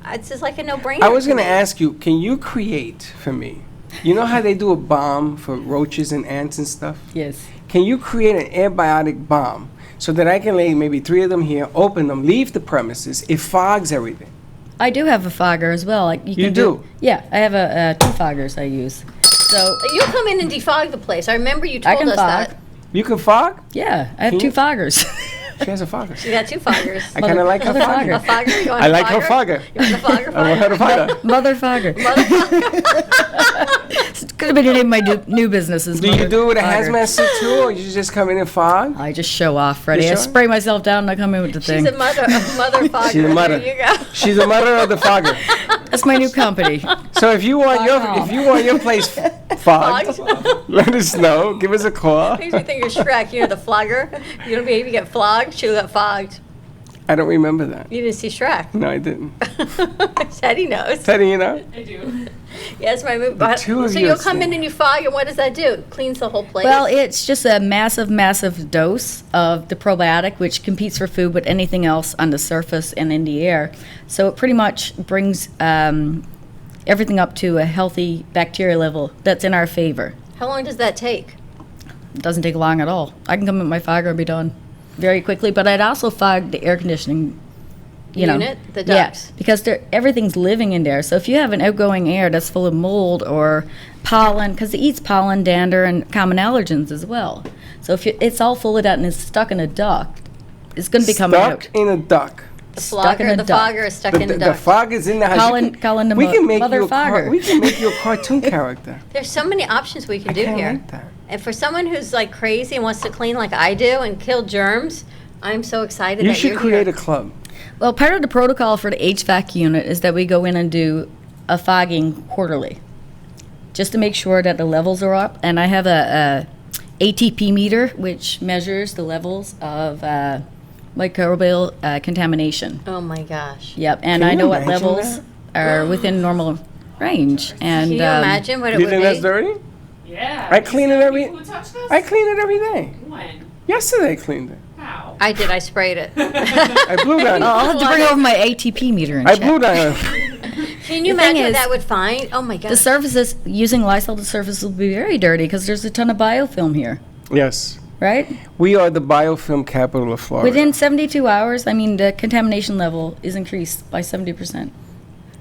[SPEAKER 3] It's just like a no-brainer.
[SPEAKER 2] I was
[SPEAKER 3] to
[SPEAKER 2] going to
[SPEAKER 3] me.
[SPEAKER 2] ask you, can you create for me, you know how they do a bomb for roaches and ants and stuff?
[SPEAKER 4] Yes.
[SPEAKER 2] Can you create an antibiotic bomb so that I can lay maybe 3 of them here, open them, leave the premises, it fogs everything?
[SPEAKER 4] I do have a fogger as well. Like
[SPEAKER 2] You
[SPEAKER 4] can
[SPEAKER 2] do?
[SPEAKER 4] Yeah, I have 2 foggers I use. So
[SPEAKER 3] You come in and defog the place. I remember you
[SPEAKER 4] I
[SPEAKER 3] told
[SPEAKER 4] can
[SPEAKER 3] us
[SPEAKER 4] fog.
[SPEAKER 3] that.
[SPEAKER 2] You can fog?
[SPEAKER 4] Yeah, I have
[SPEAKER 2] Can
[SPEAKER 4] 2
[SPEAKER 2] you-
[SPEAKER 4] foggers.
[SPEAKER 2] She has a fogger.
[SPEAKER 3] You got 2 foggers.
[SPEAKER 2] I kind of like her
[SPEAKER 4] Mother
[SPEAKER 2] fogger.
[SPEAKER 3] A fogger? You want
[SPEAKER 2] I
[SPEAKER 3] a
[SPEAKER 2] like her fogger.
[SPEAKER 3] You want the fogger?
[SPEAKER 2] I want her to fogger.
[SPEAKER 4] Mother fogger. Could have been the name of my new businesses.
[SPEAKER 2] Do you do it with a hazmat suit too, or you just come in and fog?
[SPEAKER 4] I just show off, Freddie.
[SPEAKER 2] You
[SPEAKER 4] I
[SPEAKER 2] show?
[SPEAKER 4] spray myself down and I come in with the thing.
[SPEAKER 3] She's a mother fogger.
[SPEAKER 2] She's a mother.
[SPEAKER 3] There you go.
[SPEAKER 2] She's the mother of the fogger.
[SPEAKER 4] That's my new company.
[SPEAKER 2] So if you want your place fogged, let us know. Give us a call.
[SPEAKER 3] Makes me think of Shrek. You know the flogger. You know, baby get flogged. She got fogged.
[SPEAKER 2] I don't remember that.
[SPEAKER 3] You didn't see Shrek.
[SPEAKER 2] No, I didn't.
[SPEAKER 3] Teddy knows.
[SPEAKER 2] Teddy, you know?
[SPEAKER 3] Yes, my movie.
[SPEAKER 2] two of
[SPEAKER 3] So
[SPEAKER 2] you
[SPEAKER 3] you'll
[SPEAKER 2] are
[SPEAKER 3] come in
[SPEAKER 2] saying-
[SPEAKER 3] and you fog, and what does that do? It cleans the whole place.
[SPEAKER 4] Well, it's just a massive, massive dose of the probiotic, which competes for food with anything else on the surface and in the air. So it pretty much brings everything up to a healthy bacteria level that's in our favor.
[SPEAKER 3] How long does that take?
[SPEAKER 4] It doesn't take long at all. I can come with my fogger and be done very quickly, but I'd also fog the air conditioning
[SPEAKER 3] Unit? The ducts?
[SPEAKER 4] Yeah, because everything's living in there. So if you have an outgoing air that's full of mold or pollen, because it eats pollen, dander, and common allergens as well. So if it's all full of that and it's stuck in a duct, it's going to be coming out.
[SPEAKER 2] Stuck in a duct.
[SPEAKER 3] The
[SPEAKER 4] Stuck in a
[SPEAKER 3] the
[SPEAKER 4] duct.
[SPEAKER 3] fogger is stuck in the
[SPEAKER 2] The
[SPEAKER 3] duct.
[SPEAKER 2] fog is in the house.
[SPEAKER 4] Colin the
[SPEAKER 2] we can make
[SPEAKER 4] mother
[SPEAKER 2] you a
[SPEAKER 4] fogger.
[SPEAKER 2] we can make you a cartoon character.
[SPEAKER 3] There's so many options we can do
[SPEAKER 2] Kinda
[SPEAKER 3] here.
[SPEAKER 2] like that.
[SPEAKER 3] And for someone who's like crazy and wants to clean like I do and kill germs, I'm so excited
[SPEAKER 2] You
[SPEAKER 3] that
[SPEAKER 2] should
[SPEAKER 3] you're
[SPEAKER 2] create
[SPEAKER 3] here.
[SPEAKER 2] a club.
[SPEAKER 4] Well, part of the protocol for the HVAC unit is that we go in and do a fogging quarterly, just to make sure that the levels are up. And I have a ATP meter, which measures the levels of microbial contamination.
[SPEAKER 3] Oh my gosh.
[SPEAKER 4] Yep, and
[SPEAKER 2] Can
[SPEAKER 4] I
[SPEAKER 2] you
[SPEAKER 4] know what
[SPEAKER 2] imagine
[SPEAKER 4] levels are within normal range. And
[SPEAKER 3] Can you imagine what it
[SPEAKER 2] You
[SPEAKER 3] would
[SPEAKER 2] think
[SPEAKER 3] be?
[SPEAKER 2] that's dirty?
[SPEAKER 8] Yeah.
[SPEAKER 2] I clean it every.
[SPEAKER 8] Who touched this?
[SPEAKER 2] I clean it every day.
[SPEAKER 8] When?
[SPEAKER 2] Yesterday I cleaned it.
[SPEAKER 8] How?
[SPEAKER 3] I did. I sprayed it.
[SPEAKER 2] I blew down.
[SPEAKER 4] Oh, I'll have to bring over my ATP meter and
[SPEAKER 2] I
[SPEAKER 4] check.
[SPEAKER 2] blew down.
[SPEAKER 3] Can you
[SPEAKER 4] The thing
[SPEAKER 3] imagine what
[SPEAKER 4] is,
[SPEAKER 3] that would find? Oh my
[SPEAKER 4] The
[SPEAKER 3] gosh.
[SPEAKER 4] surfaces, using Lysol, the surface will be very dirty because there's a ton of biofilm here,
[SPEAKER 2] Yes.
[SPEAKER 4] right?
[SPEAKER 2] We are the biofilm capital of Florida.
[SPEAKER 4] Within 72 hours, I mean, the contamination level is increased by 70%.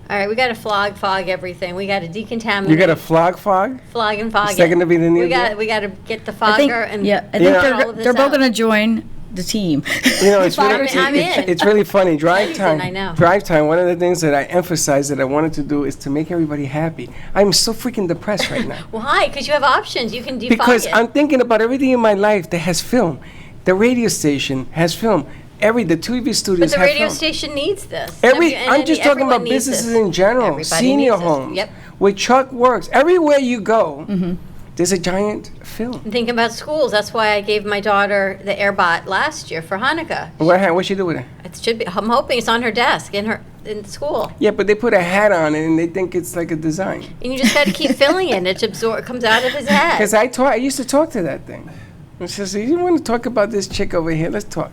[SPEAKER 3] All right, we got to fog everything. We got to decontaminate.
[SPEAKER 2] You got a fog?
[SPEAKER 3] flog and fog.
[SPEAKER 2] Is that
[SPEAKER 3] it.
[SPEAKER 2] gonna be the new
[SPEAKER 3] We got
[SPEAKER 2] deal?
[SPEAKER 3] we got to get the
[SPEAKER 4] I think,
[SPEAKER 3] fogger and
[SPEAKER 4] I think
[SPEAKER 2] Yeah.
[SPEAKER 3] all of this
[SPEAKER 4] they're both
[SPEAKER 3] out.
[SPEAKER 4] going to join the team.
[SPEAKER 2] You know, it's really,
[SPEAKER 3] I'm in.
[SPEAKER 2] it's really funny. Drive
[SPEAKER 3] Amazing,
[SPEAKER 2] time.
[SPEAKER 3] I know.
[SPEAKER 2] Drive time. One of the things that I emphasized that I wanted to do is to make everybody happy. I'm so freaking depressed right now
[SPEAKER 3] Why? Because you have options. You can defog
[SPEAKER 2] because
[SPEAKER 3] it.
[SPEAKER 2] I'm thinking about everything in my life that has film. The radio station has film. The TV
[SPEAKER 3] but
[SPEAKER 2] studios
[SPEAKER 3] the
[SPEAKER 2] have
[SPEAKER 3] radio
[SPEAKER 2] film.
[SPEAKER 3] station needs this.
[SPEAKER 2] I'm just talking about
[SPEAKER 3] everyone needs
[SPEAKER 2] businesses
[SPEAKER 3] this.
[SPEAKER 2] in general,
[SPEAKER 3] Everybody
[SPEAKER 2] senior
[SPEAKER 3] needs this.
[SPEAKER 2] homes,
[SPEAKER 3] Yep.
[SPEAKER 2] where Chuck works. Everywhere you go, there's a giant film.
[SPEAKER 3] And think about schools. That's why I gave my daughter the AirBot last year for Hanukkah.
[SPEAKER 2] What she do with it?
[SPEAKER 3] It should be. I'm hoping it's on her desk in school.
[SPEAKER 2] Yeah, but they put a hat on it and they think it's like a design.
[SPEAKER 3] And you just got to keep filling it. It comes out of his head.
[SPEAKER 2] Because I used to talk to that thing. It says, you want to talk about this chick over here? Let's talk.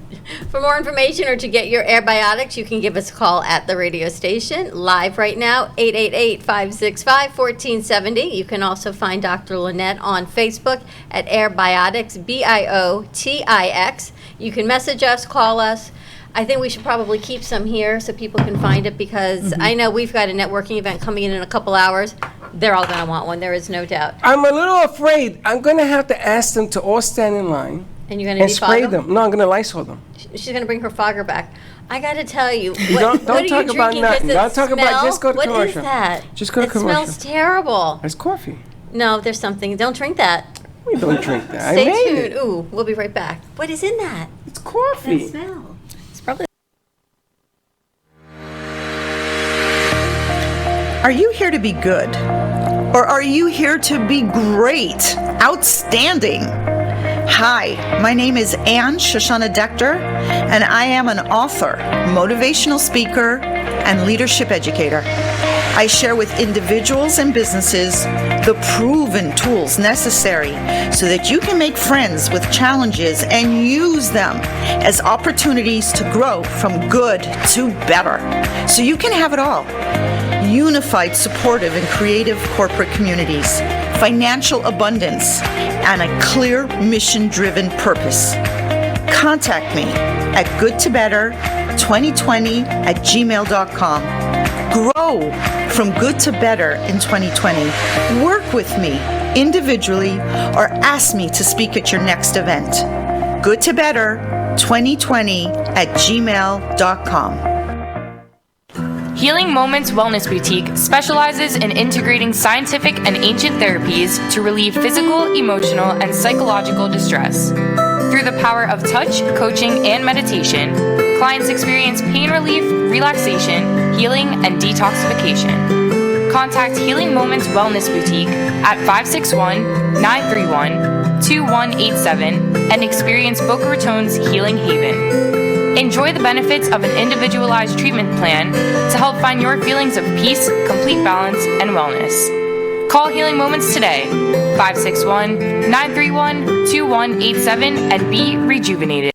[SPEAKER 3] For more information or to get your Airbiotics, you can give us a call at the radio station. Live right now, 888-565-1470. You can also find Dr. Lynette on Facebook at Airbiotics, BIOTIX. You can message us, call us. I think we should probably keep some here so people can find it because I know we've got a networking event coming in a couple hours. They're all going to want one, there is no doubt.
[SPEAKER 2] I'm a little afraid. I'm going to have to ask them to all stand in line
[SPEAKER 3] And you're going to
[SPEAKER 2] and spray them. No, I'm going to Lysol them.
[SPEAKER 3] She's going to bring her fogger back. I got to tell you,
[SPEAKER 2] Don't
[SPEAKER 3] what are
[SPEAKER 2] talk
[SPEAKER 3] you
[SPEAKER 2] about
[SPEAKER 3] drinking?
[SPEAKER 2] nothing.
[SPEAKER 3] Does it
[SPEAKER 2] Don't talk about-
[SPEAKER 3] smell?
[SPEAKER 2] just go to
[SPEAKER 3] What
[SPEAKER 2] commercial.
[SPEAKER 3] is that?
[SPEAKER 2] Just go to
[SPEAKER 3] it
[SPEAKER 2] commercial.
[SPEAKER 3] smells terrible.
[SPEAKER 2] It's coffee.
[SPEAKER 3] No, there's something. Don't drink that.
[SPEAKER 2] We don't drink that. I
[SPEAKER 3] Stay
[SPEAKER 2] made
[SPEAKER 3] tuned.
[SPEAKER 2] it.
[SPEAKER 3] Ooh, we'll be right back. What is in that?
[SPEAKER 2] It's coffee.
[SPEAKER 3] Smell.
[SPEAKER 4] It's probably
[SPEAKER 9] Are you here to be good? Or are you here to be great? Outstanding? Hi, my name is Ann Shoshana Dector, and I am an author, motivational speaker, and leadership educator. I share with individuals and businesses the proven tools necessary so that you can make friends with challenges and use them as opportunities to grow from good to better, so you can have it all. Unified, supportive, and creative corporate communities, financial abundance, and a clear mission-driven purpose. Contact me at goodtobetter2020@gmail.com. Grow from good to better in 2020. Work with me individually or ask me to speak at your next event. Goodtobetter2020@gmail.com.
[SPEAKER 8] Healing Moments Wellness Boutique specializes in integrating scientific and ancient therapies to relieve physical, emotional, and psychological distress. Through the power of touch, coaching, and meditation, clients experience pain relief, relaxation, healing, and detoxification. Contact Healing Moments Wellness Boutique at 561-931-2187 and experience Boca Raton's Healing Haven. Enjoy the benefits of an individualized treatment plan to help find your feelings of peace, complete balance, and wellness. Call Healing Moments today, 561-931-2187, and be rejuvenated.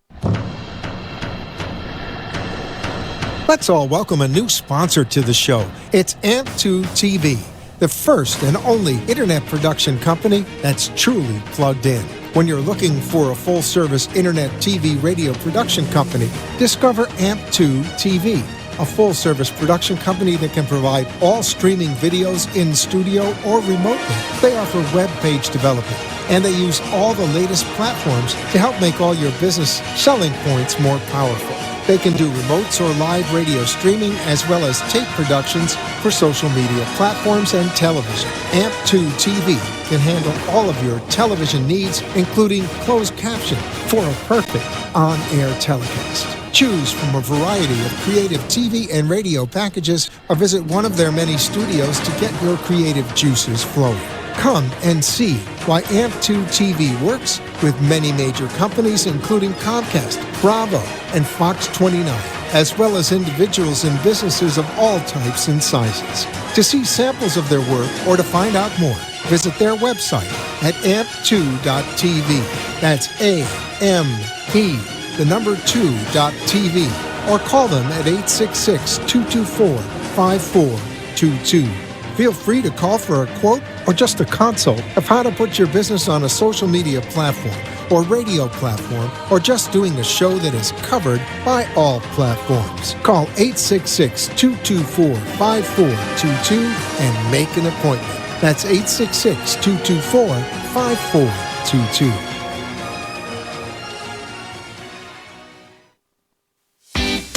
[SPEAKER 1] Let's all welcome a new sponsor to the show. It's AMP2 TV, the first and only internet production company that's truly plugged in. When you're looking for a full-service internet TV radio production company, discover AMP2 TV, a full-service production company that can provide all streaming videos in studio or remotely. They offer web page development, and they use all the latest platforms to help make all your business selling points more powerful. They can do remotes or live radio streaming as well as tape productions for social media platforms and television. AMP2 TV can handle all of your television needs, including closed caption for a perfect on-air telecast. Choose from a variety of creative TV and radio packages or visit one of their many studios to get your creative juices flowing. Come and see why AMP2 TV works with many major companies, including Comcast, Bravo, and Fox 29, as well as individuals and businesses of all types and sizes. To see samples of their work or to find out more, visit their website at amp2.tv. That's AMP2.tv, or call them at 866-224-5422. Feel free to call for a quote or just a consult of how to put your business on a social media platform or radio platform, or just doing a show that is covered by all platforms. Call 866-224-5422 and make an appointment. That's 866-224-5422.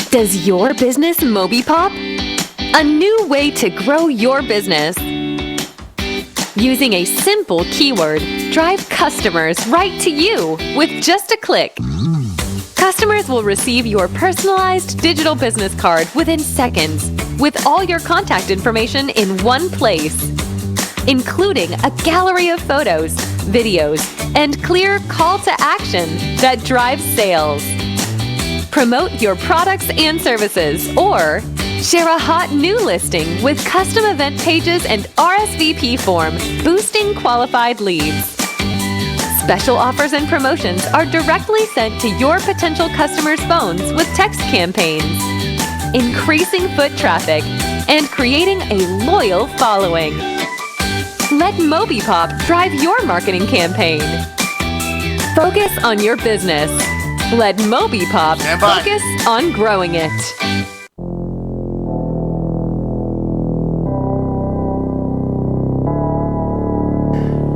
[SPEAKER 10] Does your business Moby Pop? A new way to grow your business. Using a simple keyword, drive customers right to you with just a click. Customers will receive your personalized digital business card within seconds, with all your contact information in one place, including a gallery of photos, videos, and clear call to action that drives sales. Promote your products and services, or share a hot new listing with custom event pages and RSVP form, boosting qualified leads. Special offers and promotions are directly sent to your potential customers' phones with text campaigns, increasing foot traffic and creating a loyal following. Let MobiPop drive your marketing campaign. Focus on your business. Let MobiPop focus on growing it.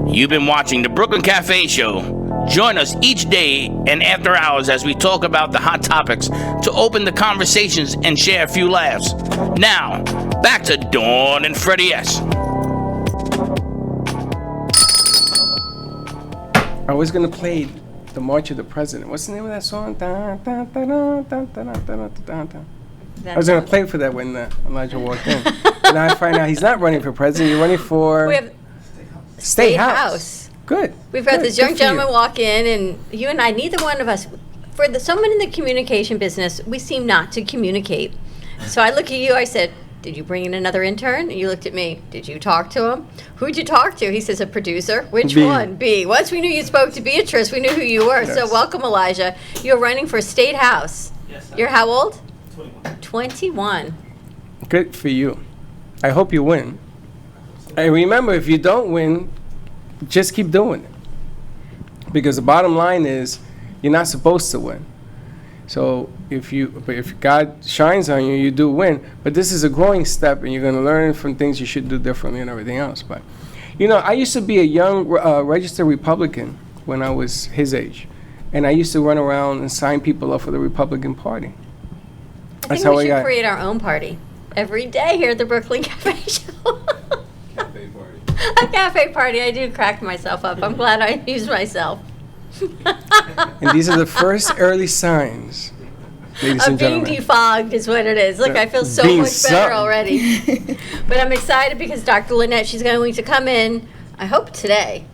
[SPEAKER 7] You've been watching the Brooklyn Cafe Show. Join us each day and after hours as we talk about the hot topics to open the conversations and share a few laughs. Now, back to Dawn and Freddie S.
[SPEAKER 2] I was going to play the March of the President. What's the name of that song? I was going to play for that when Elijah walked in. And I find out he's not running for president. You're running for...
[SPEAKER 3] We have State House.
[SPEAKER 2] Good.
[SPEAKER 3] We've got
[SPEAKER 2] Good.
[SPEAKER 3] this young
[SPEAKER 2] Good for
[SPEAKER 3] gentleman
[SPEAKER 2] you.
[SPEAKER 3] walk in, and you and I, neither one of us, someone in the communication business, we seem not to communicate. So I look at you, I said, did you bring in another intern? And you looked at me, did you talk to him? Who'd you talk to? He says, a producer. Which
[SPEAKER 2] B.
[SPEAKER 3] one? B. Once we knew you spoke to Beatrice, we knew who you were.
[SPEAKER 2] Yes.
[SPEAKER 3] So welcome, Elijah. You're running for State House.
[SPEAKER 11] Yes.
[SPEAKER 3] You're how old? 21.
[SPEAKER 2] Good for you. I hope you win. And remember, if you don't win, just keep doing it. Because the bottom line is, you're not supposed to win. So if God shines on you, you do win. But this is a growing step, and you're going to learn from things you should do differently and everything else. But, I used to be a young registered Republican when I was his age. And I used to run around and sign people up for the Republican Party.
[SPEAKER 3] I think we should create our own party. every day here at the Brooklyn Cafe Show. A cafe party. I do crack myself up. I'm glad I used myself.
[SPEAKER 2] And these are the first early signs, ladies
[SPEAKER 3] I'm
[SPEAKER 2] and
[SPEAKER 3] being
[SPEAKER 2] gentlemen.
[SPEAKER 3] defogged is what it is. Look, I feel so
[SPEAKER 2] Being
[SPEAKER 3] much better
[SPEAKER 2] something.
[SPEAKER 3] already. But I'm excited because Dr. Lynette, she's going to come in, I hope today,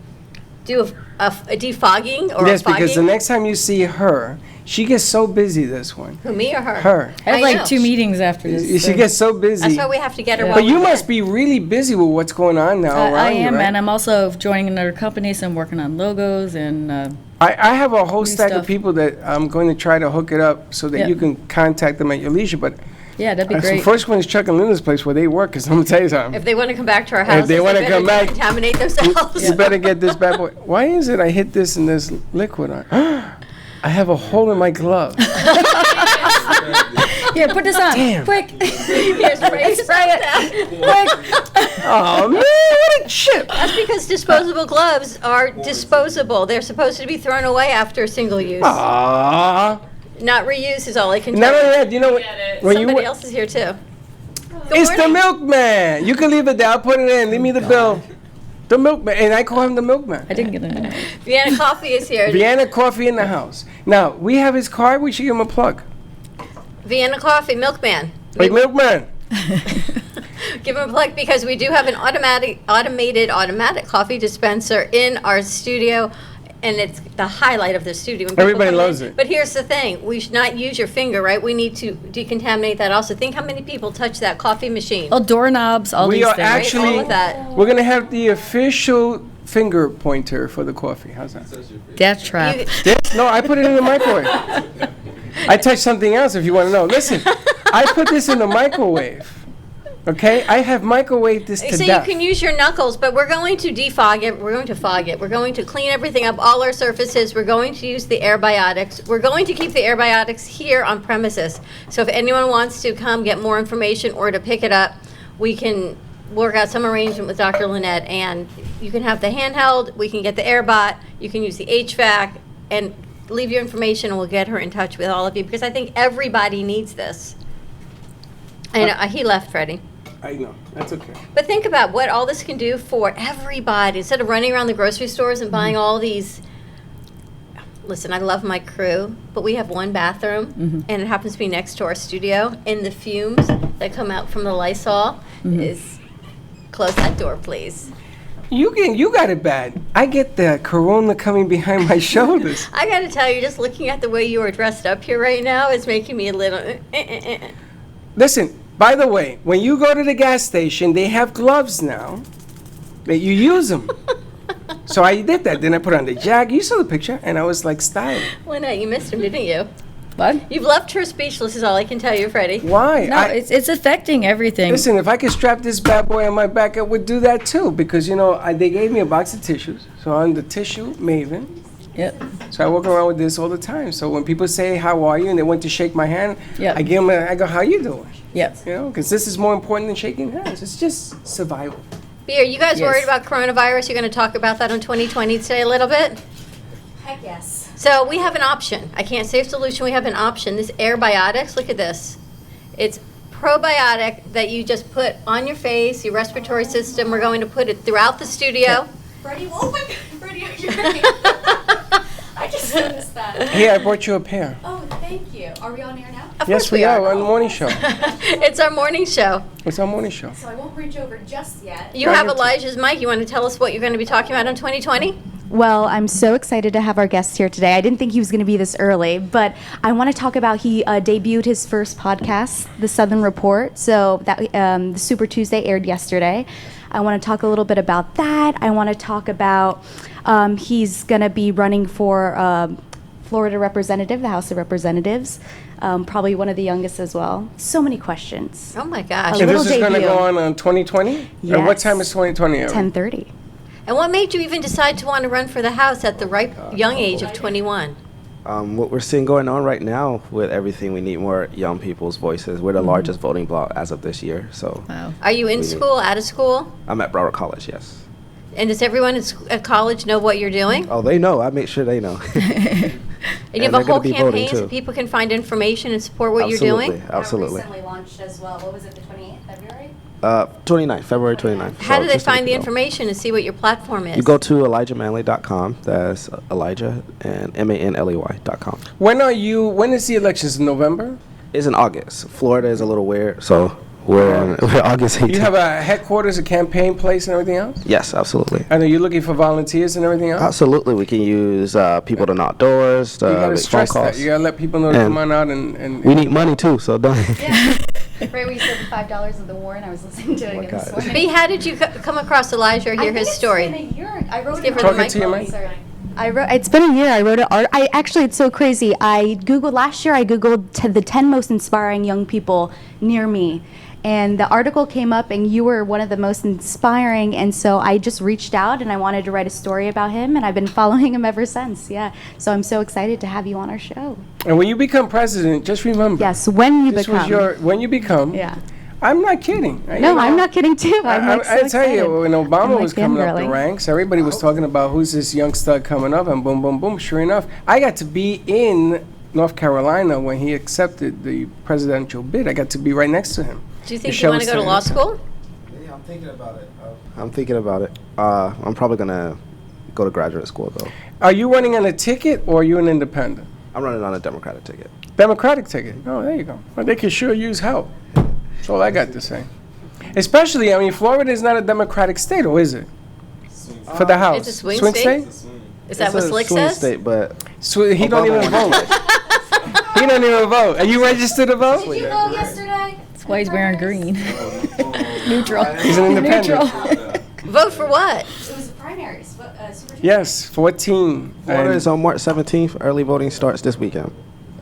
[SPEAKER 3] do a defogging or
[SPEAKER 2] Yes,
[SPEAKER 3] a fogging.
[SPEAKER 2] because the next time you see her, she gets so busy, this one.
[SPEAKER 3] Who, me or her?
[SPEAKER 2] Her.
[SPEAKER 4] I have
[SPEAKER 3] I
[SPEAKER 4] like
[SPEAKER 3] know.
[SPEAKER 4] 2 meetings after this.
[SPEAKER 2] She
[SPEAKER 4] so-
[SPEAKER 2] gets so busy.
[SPEAKER 3] That's why we have to get her while
[SPEAKER 2] But you
[SPEAKER 3] we're
[SPEAKER 2] must
[SPEAKER 3] there.
[SPEAKER 2] be really busy with what's going on now around
[SPEAKER 4] I
[SPEAKER 2] you,
[SPEAKER 4] am,
[SPEAKER 2] right?
[SPEAKER 4] and I'm also joining another company, so I'm working on logos and
[SPEAKER 2] I have a whole stack of
[SPEAKER 4] stuff.
[SPEAKER 2] people that I'm going to try to hook it up so that
[SPEAKER 4] Yeah.
[SPEAKER 2] you can contact them at your leisure. But
[SPEAKER 4] yeah, that'd be
[SPEAKER 2] the
[SPEAKER 4] great.
[SPEAKER 2] first one is Chuck and Linda's place where they work, because I'm going to tell you something.
[SPEAKER 3] If they want to come back to our house,
[SPEAKER 2] they wanna come back,
[SPEAKER 3] contaminate themselves.
[SPEAKER 2] You better get this bad boy. Why is it I hit this and there's liquid on? I have a hole in my glove.
[SPEAKER 4] Here, put this on.
[SPEAKER 2] Damn.
[SPEAKER 4] Quick.
[SPEAKER 3] Here's spray it.
[SPEAKER 2] Oh, man, what a chip.
[SPEAKER 3] That's because disposable gloves are disposable. They're supposed to be thrown away after single use.
[SPEAKER 2] Aww.
[SPEAKER 3] Not reuse is all I can
[SPEAKER 2] Not
[SPEAKER 3] tell
[SPEAKER 2] only
[SPEAKER 3] you.
[SPEAKER 2] that, you know what? When you
[SPEAKER 3] Somebody else is here too. Good
[SPEAKER 2] It's the
[SPEAKER 3] morning.
[SPEAKER 2] milkman. You can leave it there. I'll put it in. Leave me the bill. The milkman. And I call him the milkman.
[SPEAKER 4] I didn't get it.
[SPEAKER 3] Vienna Coffee is here.
[SPEAKER 2] Vienna Coffee in the house. Now, we have his card. We should give him a plug.
[SPEAKER 3] Vienna Coffee, milkman.
[SPEAKER 2] Hey, milkman.
[SPEAKER 3] Give him a plug because we do have an automatic coffee dispenser in our studio, and it's the highlight of the studio. when people
[SPEAKER 2] Everybody
[SPEAKER 3] come
[SPEAKER 2] loves
[SPEAKER 3] in.
[SPEAKER 2] it.
[SPEAKER 3] But here's the thing: we should not use your finger, right? We need to decontaminate that. Also, think how many people touch that coffee machine.
[SPEAKER 4] Oh, doorknobs, all
[SPEAKER 2] We
[SPEAKER 4] these
[SPEAKER 2] are
[SPEAKER 4] things.
[SPEAKER 2] actually,
[SPEAKER 3] all of that.
[SPEAKER 2] we're going to have the official finger pointer for the coffee. How's that?
[SPEAKER 4] Death trap.
[SPEAKER 3] You-
[SPEAKER 2] Yes? No, I put it in the microwave. I touched something else if you want to know. Listen, I put this in the microwave. Okay? I have microwaved this to
[SPEAKER 3] So
[SPEAKER 2] death.
[SPEAKER 3] you can use your knuckles, but we're going to defog it. We're going to fog it. We're going to clean everything up, all our surfaces. We're going to use the airbiotics. We're going to keep the airbiotics here on premises. So if anyone wants to come get more information or to pick it up, we can work out some arrangement with Dr. Lynette, and you can have the handheld. We can get the airbot. You can use the HVAC, and leave your information, and we'll get her in touch with all of you because I think everybody needs this. And he left, Freddie.
[SPEAKER 2] I know. That's okay.
[SPEAKER 3] But think about what all this can do for everybody. Instead of running around the grocery stores and buying all these. Listen, I love my crew, but we have one bathroom, and it happens to be next to our studio. And the fumes that come out from the Lysol is. Close that door, please.
[SPEAKER 2] You got it bad. I get the corona coming behind my shoulders.
[SPEAKER 3] I got to tell you, just looking at the way you are dressed up here right now is making me a little.
[SPEAKER 2] Listen, by the way, when you go to the gas station, they have gloves now that you use them. So I did that. Then I put on the jacket. You saw the picture, and I was like styling.
[SPEAKER 3] Lynette, you missed him, didn't you?
[SPEAKER 4] What?
[SPEAKER 3] You've left her speechless is all I can tell you, Freddie.
[SPEAKER 2] Why?
[SPEAKER 4] No, it's affecting everything.
[SPEAKER 2] Listen, if I could strap this bad boy on my back, I would do that too. Because, they gave me a box of tissues. So I'm the tissue maven.
[SPEAKER 4] Yep.
[SPEAKER 2] So I walk around with this all the time. So when people say, how are you? And they want to shake my hand,
[SPEAKER 4] Yep.
[SPEAKER 2] I give them I go, how you doing?
[SPEAKER 4] Yes.
[SPEAKER 2] Because this is more important than shaking hands. It's just survival.
[SPEAKER 3] B, are you guys
[SPEAKER 4] Yes.
[SPEAKER 3] worried about coronavirus? You're going to talk about that on 2020 today a little bit?
[SPEAKER 11] Heck yes.
[SPEAKER 3] So we have an option. I can't say a solution. We have an option. This Airbiotics, look at this. It's probiotic that you just put on your face, your respiratory system. We're going to put it throughout the studio.
[SPEAKER 11] Freddie, oh my God, Freddie, are you ready? I just noticed that.
[SPEAKER 2] Hey, I brought you a pair.
[SPEAKER 11] Oh, thank you. Are we on air now?
[SPEAKER 3] Of
[SPEAKER 2] Yes,
[SPEAKER 3] course
[SPEAKER 2] we are. We're on the morning show.
[SPEAKER 3] It's our morning show.
[SPEAKER 2] It's our morning show.
[SPEAKER 11] So I won't reach over just yet.
[SPEAKER 3] You have Elijah's mic. You want to tell us what you're going to be talking about in 2020?
[SPEAKER 12] Well, I'm so excited to have our guest here today. I didn't think he was going to be this early, but I want to talk about he debuted his first podcast, The Southern Report. So that the Super Tuesday aired yesterday. I want to talk a little bit about that. I want to talk about he's going to be running for Florida representative, the House of Representatives. Probably one of the youngest as well. So many questions.
[SPEAKER 3] Oh my gosh.
[SPEAKER 12] A
[SPEAKER 2] And
[SPEAKER 12] little
[SPEAKER 2] this is going to
[SPEAKER 12] debut.
[SPEAKER 2] go on 2020?
[SPEAKER 12] Yes.
[SPEAKER 2] What time is 2020?
[SPEAKER 12] 10:30.
[SPEAKER 3] And what made you even decide to want to run for the House at the ripe young age of 21?
[SPEAKER 13] What we're seeing going on right now with everything, we need more young people's voices. We're the largest voting bloc as of this year. So
[SPEAKER 4] Wow.
[SPEAKER 3] Are you in
[SPEAKER 13] We-
[SPEAKER 3] school, out of school?
[SPEAKER 13] I'm at Broward College, yes.
[SPEAKER 3] And does everyone at college know what you're doing?
[SPEAKER 13] Oh, they know. I make sure they know.
[SPEAKER 3] And you have
[SPEAKER 13] they're
[SPEAKER 3] a whole
[SPEAKER 13] gonna be voting,
[SPEAKER 3] campaign so
[SPEAKER 13] too.
[SPEAKER 3] people can find information and support what you're doing?
[SPEAKER 13] Absolutely.
[SPEAKER 12] Recently launched as well. What was it, the 28th February?
[SPEAKER 13] 29th, February 29th.
[SPEAKER 3] How
[SPEAKER 13] So
[SPEAKER 3] do they
[SPEAKER 13] just a
[SPEAKER 3] find the
[SPEAKER 13] week ago.
[SPEAKER 3] information and see what your platform is?
[SPEAKER 13] You go to ElijahManley.com. That's Elijah and MANLEY.com.
[SPEAKER 2] When is the elections? In November?
[SPEAKER 13] It's in August. Florida is a little weird, so we're August 18th.
[SPEAKER 2] You have a headquarters, a campaign place, and everything else?
[SPEAKER 13] Yes, absolutely.
[SPEAKER 2] And are you looking for volunteers and everything else?
[SPEAKER 13] Absolutely. We can use people to knock doors,
[SPEAKER 2] You
[SPEAKER 13] to
[SPEAKER 2] gotta
[SPEAKER 13] make phone
[SPEAKER 2] stress
[SPEAKER 13] calls.
[SPEAKER 2] that. You gotta let people know to
[SPEAKER 13] And
[SPEAKER 2] come on out and
[SPEAKER 13] we need money too, so don't.
[SPEAKER 12] Right when you said the $5 of the warrant, I was listening to it again this
[SPEAKER 13] God.
[SPEAKER 12] morning.
[SPEAKER 3] B, how did you come across Elijah or
[SPEAKER 12] I
[SPEAKER 3] hear
[SPEAKER 12] think
[SPEAKER 3] his
[SPEAKER 12] it's
[SPEAKER 3] story?
[SPEAKER 12] been a year. I wrote
[SPEAKER 3] Give
[SPEAKER 12] it
[SPEAKER 3] her
[SPEAKER 12] on
[SPEAKER 3] the
[SPEAKER 2] Talking to your
[SPEAKER 3] mic.
[SPEAKER 2] mic.
[SPEAKER 12] Sorry. It's been a year. I wrote an art. I actually, it's so crazy. Last year I Googled the 10 most inspiring young people near me. And the article came up and you were one of the most inspiring. And so I just reached out and I wanted to write a story about him. And I've been following him ever since. Yeah. So I'm so excited to have you on our show.
[SPEAKER 2] And when you become president, just remember.
[SPEAKER 12] Yes, when you
[SPEAKER 2] this was
[SPEAKER 12] become.
[SPEAKER 2] when you become.
[SPEAKER 12] Yeah.
[SPEAKER 2] I'm not kidding.
[SPEAKER 12] No, I'm not kidding too. I'm like, so
[SPEAKER 2] I tell you,
[SPEAKER 12] excited.
[SPEAKER 2] when
[SPEAKER 12] I'm,
[SPEAKER 2] Obama
[SPEAKER 12] like,
[SPEAKER 2] was coming up the
[SPEAKER 12] fangirling.
[SPEAKER 2] ranks, everybody was talking about who's this young stud coming up, and boom, boom, boom. Sure enough, I got to be in North Carolina when he accepted the presidential bid. I got to be right next to him.
[SPEAKER 3] Do you think you
[SPEAKER 2] Michelle
[SPEAKER 3] want to
[SPEAKER 2] was
[SPEAKER 3] go to
[SPEAKER 2] saying
[SPEAKER 3] law
[SPEAKER 2] that.
[SPEAKER 3] school?
[SPEAKER 13] Yeah, I'm thinking about it. I'm probably gonna go to graduate school though.
[SPEAKER 2] Are you running on a ticket or are you an independent?
[SPEAKER 13] I'm running on a Democratic ticket.
[SPEAKER 2] Democratic ticket. Oh, there you go. Well, they could sure use help. That's all I got to say. Especially, I mean, Florida is not a Democratic state, or is it? For the House.
[SPEAKER 3] It's a swing state? Is that what Slick
[SPEAKER 13] swing
[SPEAKER 3] says?
[SPEAKER 13] state, but
[SPEAKER 2] He don't
[SPEAKER 13] Obama
[SPEAKER 2] even
[SPEAKER 13] won.
[SPEAKER 2] vote. He don't even vote. Are you registered to vote?
[SPEAKER 11] Did you vote yesterday?
[SPEAKER 4] That's why he's wearing green. Neutral.
[SPEAKER 2] He's an independent.
[SPEAKER 3] Vote for what?
[SPEAKER 11] It was the primaries. Super Tuesday.
[SPEAKER 2] Yes, 14.
[SPEAKER 13] Florida
[SPEAKER 2] And,
[SPEAKER 13] is on March 17th. Early voting starts this weekend.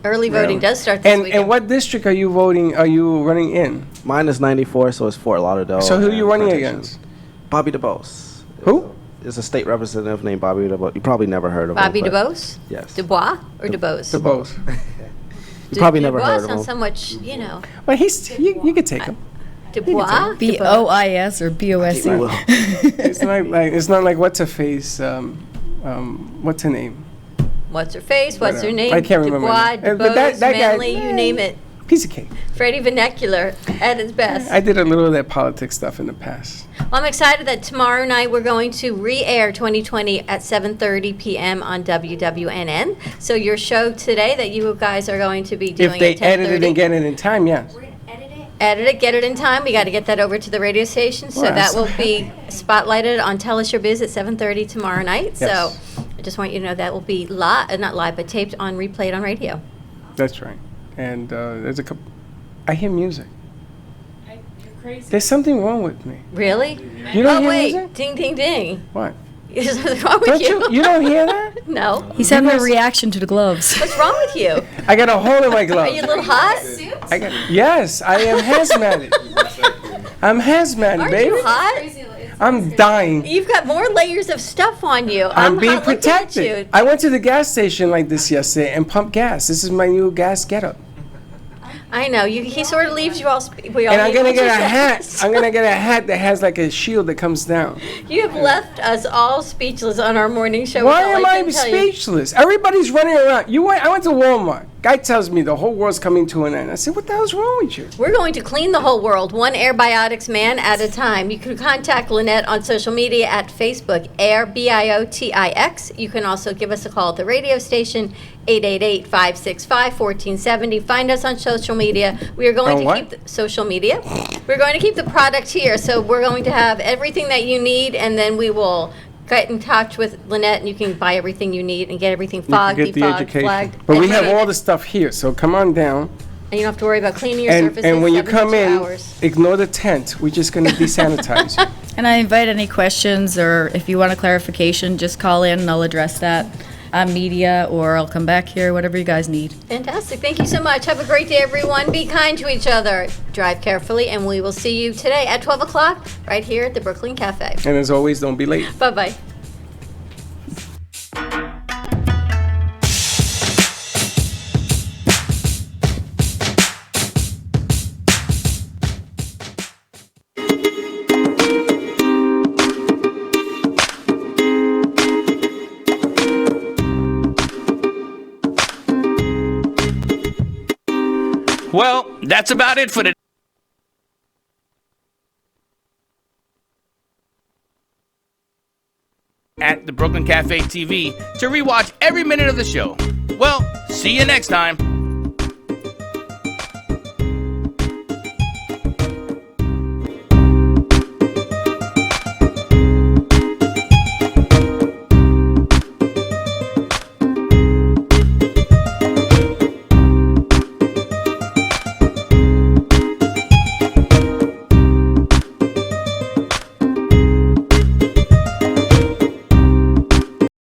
[SPEAKER 3] Early voting does start this weekend.
[SPEAKER 2] and what district are you voting? Are you running in?
[SPEAKER 13] Mine is 94, so it's Fort Lauderdale.
[SPEAKER 2] So who are you
[SPEAKER 13] and
[SPEAKER 2] running
[SPEAKER 13] Plantation.
[SPEAKER 2] against?
[SPEAKER 13] Bobby DeBose.
[SPEAKER 2] Who?
[SPEAKER 13] Is a state representative named Bobby DeBose. You probably never heard of
[SPEAKER 3] Bobby
[SPEAKER 13] him. but-
[SPEAKER 3] DeBose?
[SPEAKER 13] Yes.
[SPEAKER 3] Dubois or DeBose?
[SPEAKER 2] DeBose.
[SPEAKER 13] You probably never
[SPEAKER 3] Dubois
[SPEAKER 13] heard of
[SPEAKER 3] sounds
[SPEAKER 13] him.
[SPEAKER 3] so much, you know.
[SPEAKER 2] Well, you could take him.
[SPEAKER 3] Dubois?
[SPEAKER 4] BOIS or BOSE.
[SPEAKER 2] It's not like what's her face. What's her name?
[SPEAKER 3] What's her face? What's her name?
[SPEAKER 2] I can't remember
[SPEAKER 3] Dubois,
[SPEAKER 2] her name. But
[SPEAKER 3] DeBose,
[SPEAKER 2] that guy-
[SPEAKER 3] Manley, you name it.
[SPEAKER 2] Piece of cake.
[SPEAKER 3] Freddie Vernacular at his best.
[SPEAKER 2] I did a little of that politics stuff in the past.
[SPEAKER 3] Well, I'm excited that tomorrow night we're going to re-air 2020 at 7:30 p.m. on WWNN. So your show today that you guys are going to be doing
[SPEAKER 2] If they
[SPEAKER 3] at
[SPEAKER 2] edit it
[SPEAKER 3] 10:30.
[SPEAKER 2] and get it in time, yes.
[SPEAKER 3] Edit it, get it in time. We got to get that over to the radio station. So
[SPEAKER 2] Well,
[SPEAKER 3] that will be spotlighted on Tell Us Your Biz at 7:30 tomorrow night.
[SPEAKER 2] Yes.
[SPEAKER 3] So I just want you to know that will be live, not live, but taped on, replayed on radio.
[SPEAKER 2] That's right. And there's a couple. I hear music.
[SPEAKER 11] You're crazy.
[SPEAKER 2] There's something wrong with me.
[SPEAKER 3] Really?
[SPEAKER 2] You don't
[SPEAKER 3] Oh,
[SPEAKER 2] hear
[SPEAKER 3] wait.
[SPEAKER 2] music?
[SPEAKER 3] Ding, ding, ding.
[SPEAKER 2] What?
[SPEAKER 3] Is something wrong with
[SPEAKER 2] Don't
[SPEAKER 3] you?
[SPEAKER 2] you don't hear that?
[SPEAKER 3] No.
[SPEAKER 4] He's having a reaction to the gloves.
[SPEAKER 3] What's wrong with you?
[SPEAKER 2] I got a hole in my glove.
[SPEAKER 3] Are you a little hot?
[SPEAKER 2] Yes, I am hazmated. I'm hazmated,
[SPEAKER 3] Aren't
[SPEAKER 2] baby.
[SPEAKER 3] you hot?
[SPEAKER 2] I'm dying.
[SPEAKER 3] You've got more layers of stuff on you.
[SPEAKER 2] I'm being
[SPEAKER 3] hot looking at
[SPEAKER 2] protected.
[SPEAKER 3] you.
[SPEAKER 2] I went to the gas station like this yesterday and pumped gas. This is my new gas getup.
[SPEAKER 3] I know. He sort of leaves you all. We all
[SPEAKER 2] And I'm
[SPEAKER 3] need
[SPEAKER 2] gonna
[SPEAKER 3] what
[SPEAKER 2] get
[SPEAKER 3] you
[SPEAKER 2] a
[SPEAKER 3] said.
[SPEAKER 2] hat. I'm gonna get a hat that has like a shield that comes down.
[SPEAKER 3] You have left us all speechless on our morning show.
[SPEAKER 2] Why
[SPEAKER 3] That's all
[SPEAKER 2] am I
[SPEAKER 3] can tell you.
[SPEAKER 2] speechless? Everybody's running around. I went to Walmart. Guy tells me the whole world's coming to an end. I said, what the hell's wrong with you?
[SPEAKER 3] We're going to clean the whole world, one Airbiotics man at a time. You can contact Lynette on social media at Facebook, Air, BIOTIX. You can also give us a call at the radio station, 888-565-1470. Find us on social media. We are going
[SPEAKER 2] On
[SPEAKER 3] to
[SPEAKER 2] what?
[SPEAKER 3] keep the social media. We're going to keep the product here, so we're going to have everything that you need, and then we will get in touch with Lynette, and you can buy everything you need and get everything
[SPEAKER 2] You can
[SPEAKER 3] fogged,
[SPEAKER 2] get the
[SPEAKER 3] defogged,
[SPEAKER 2] education.
[SPEAKER 3] flagged.
[SPEAKER 2] But we have
[SPEAKER 3] and
[SPEAKER 2] all the stuff here, so come on down.
[SPEAKER 3] and you don't have to worry about cleaning your surfaces.
[SPEAKER 2] And when you come
[SPEAKER 3] 72
[SPEAKER 2] in,
[SPEAKER 3] hours.
[SPEAKER 2] ignore the tent. We're just going to desanitize you.
[SPEAKER 4] And I invite any questions or if you want a clarification, just call in and I'll address that on media or I'll come back here, whatever you guys need.
[SPEAKER 3] Fantastic. Thank you so much. Have a great day, everyone. Be kind to each other. Drive carefully, and we will see you today at 12 o'clock right here at the Brooklyn Cafe.
[SPEAKER 2] And as always, don't be late.
[SPEAKER 3] Bye-bye.
[SPEAKER 7] Well, that's about it for the at the Brooklyn Cafe TV to rewatch every minute of the show. Well, see you next time.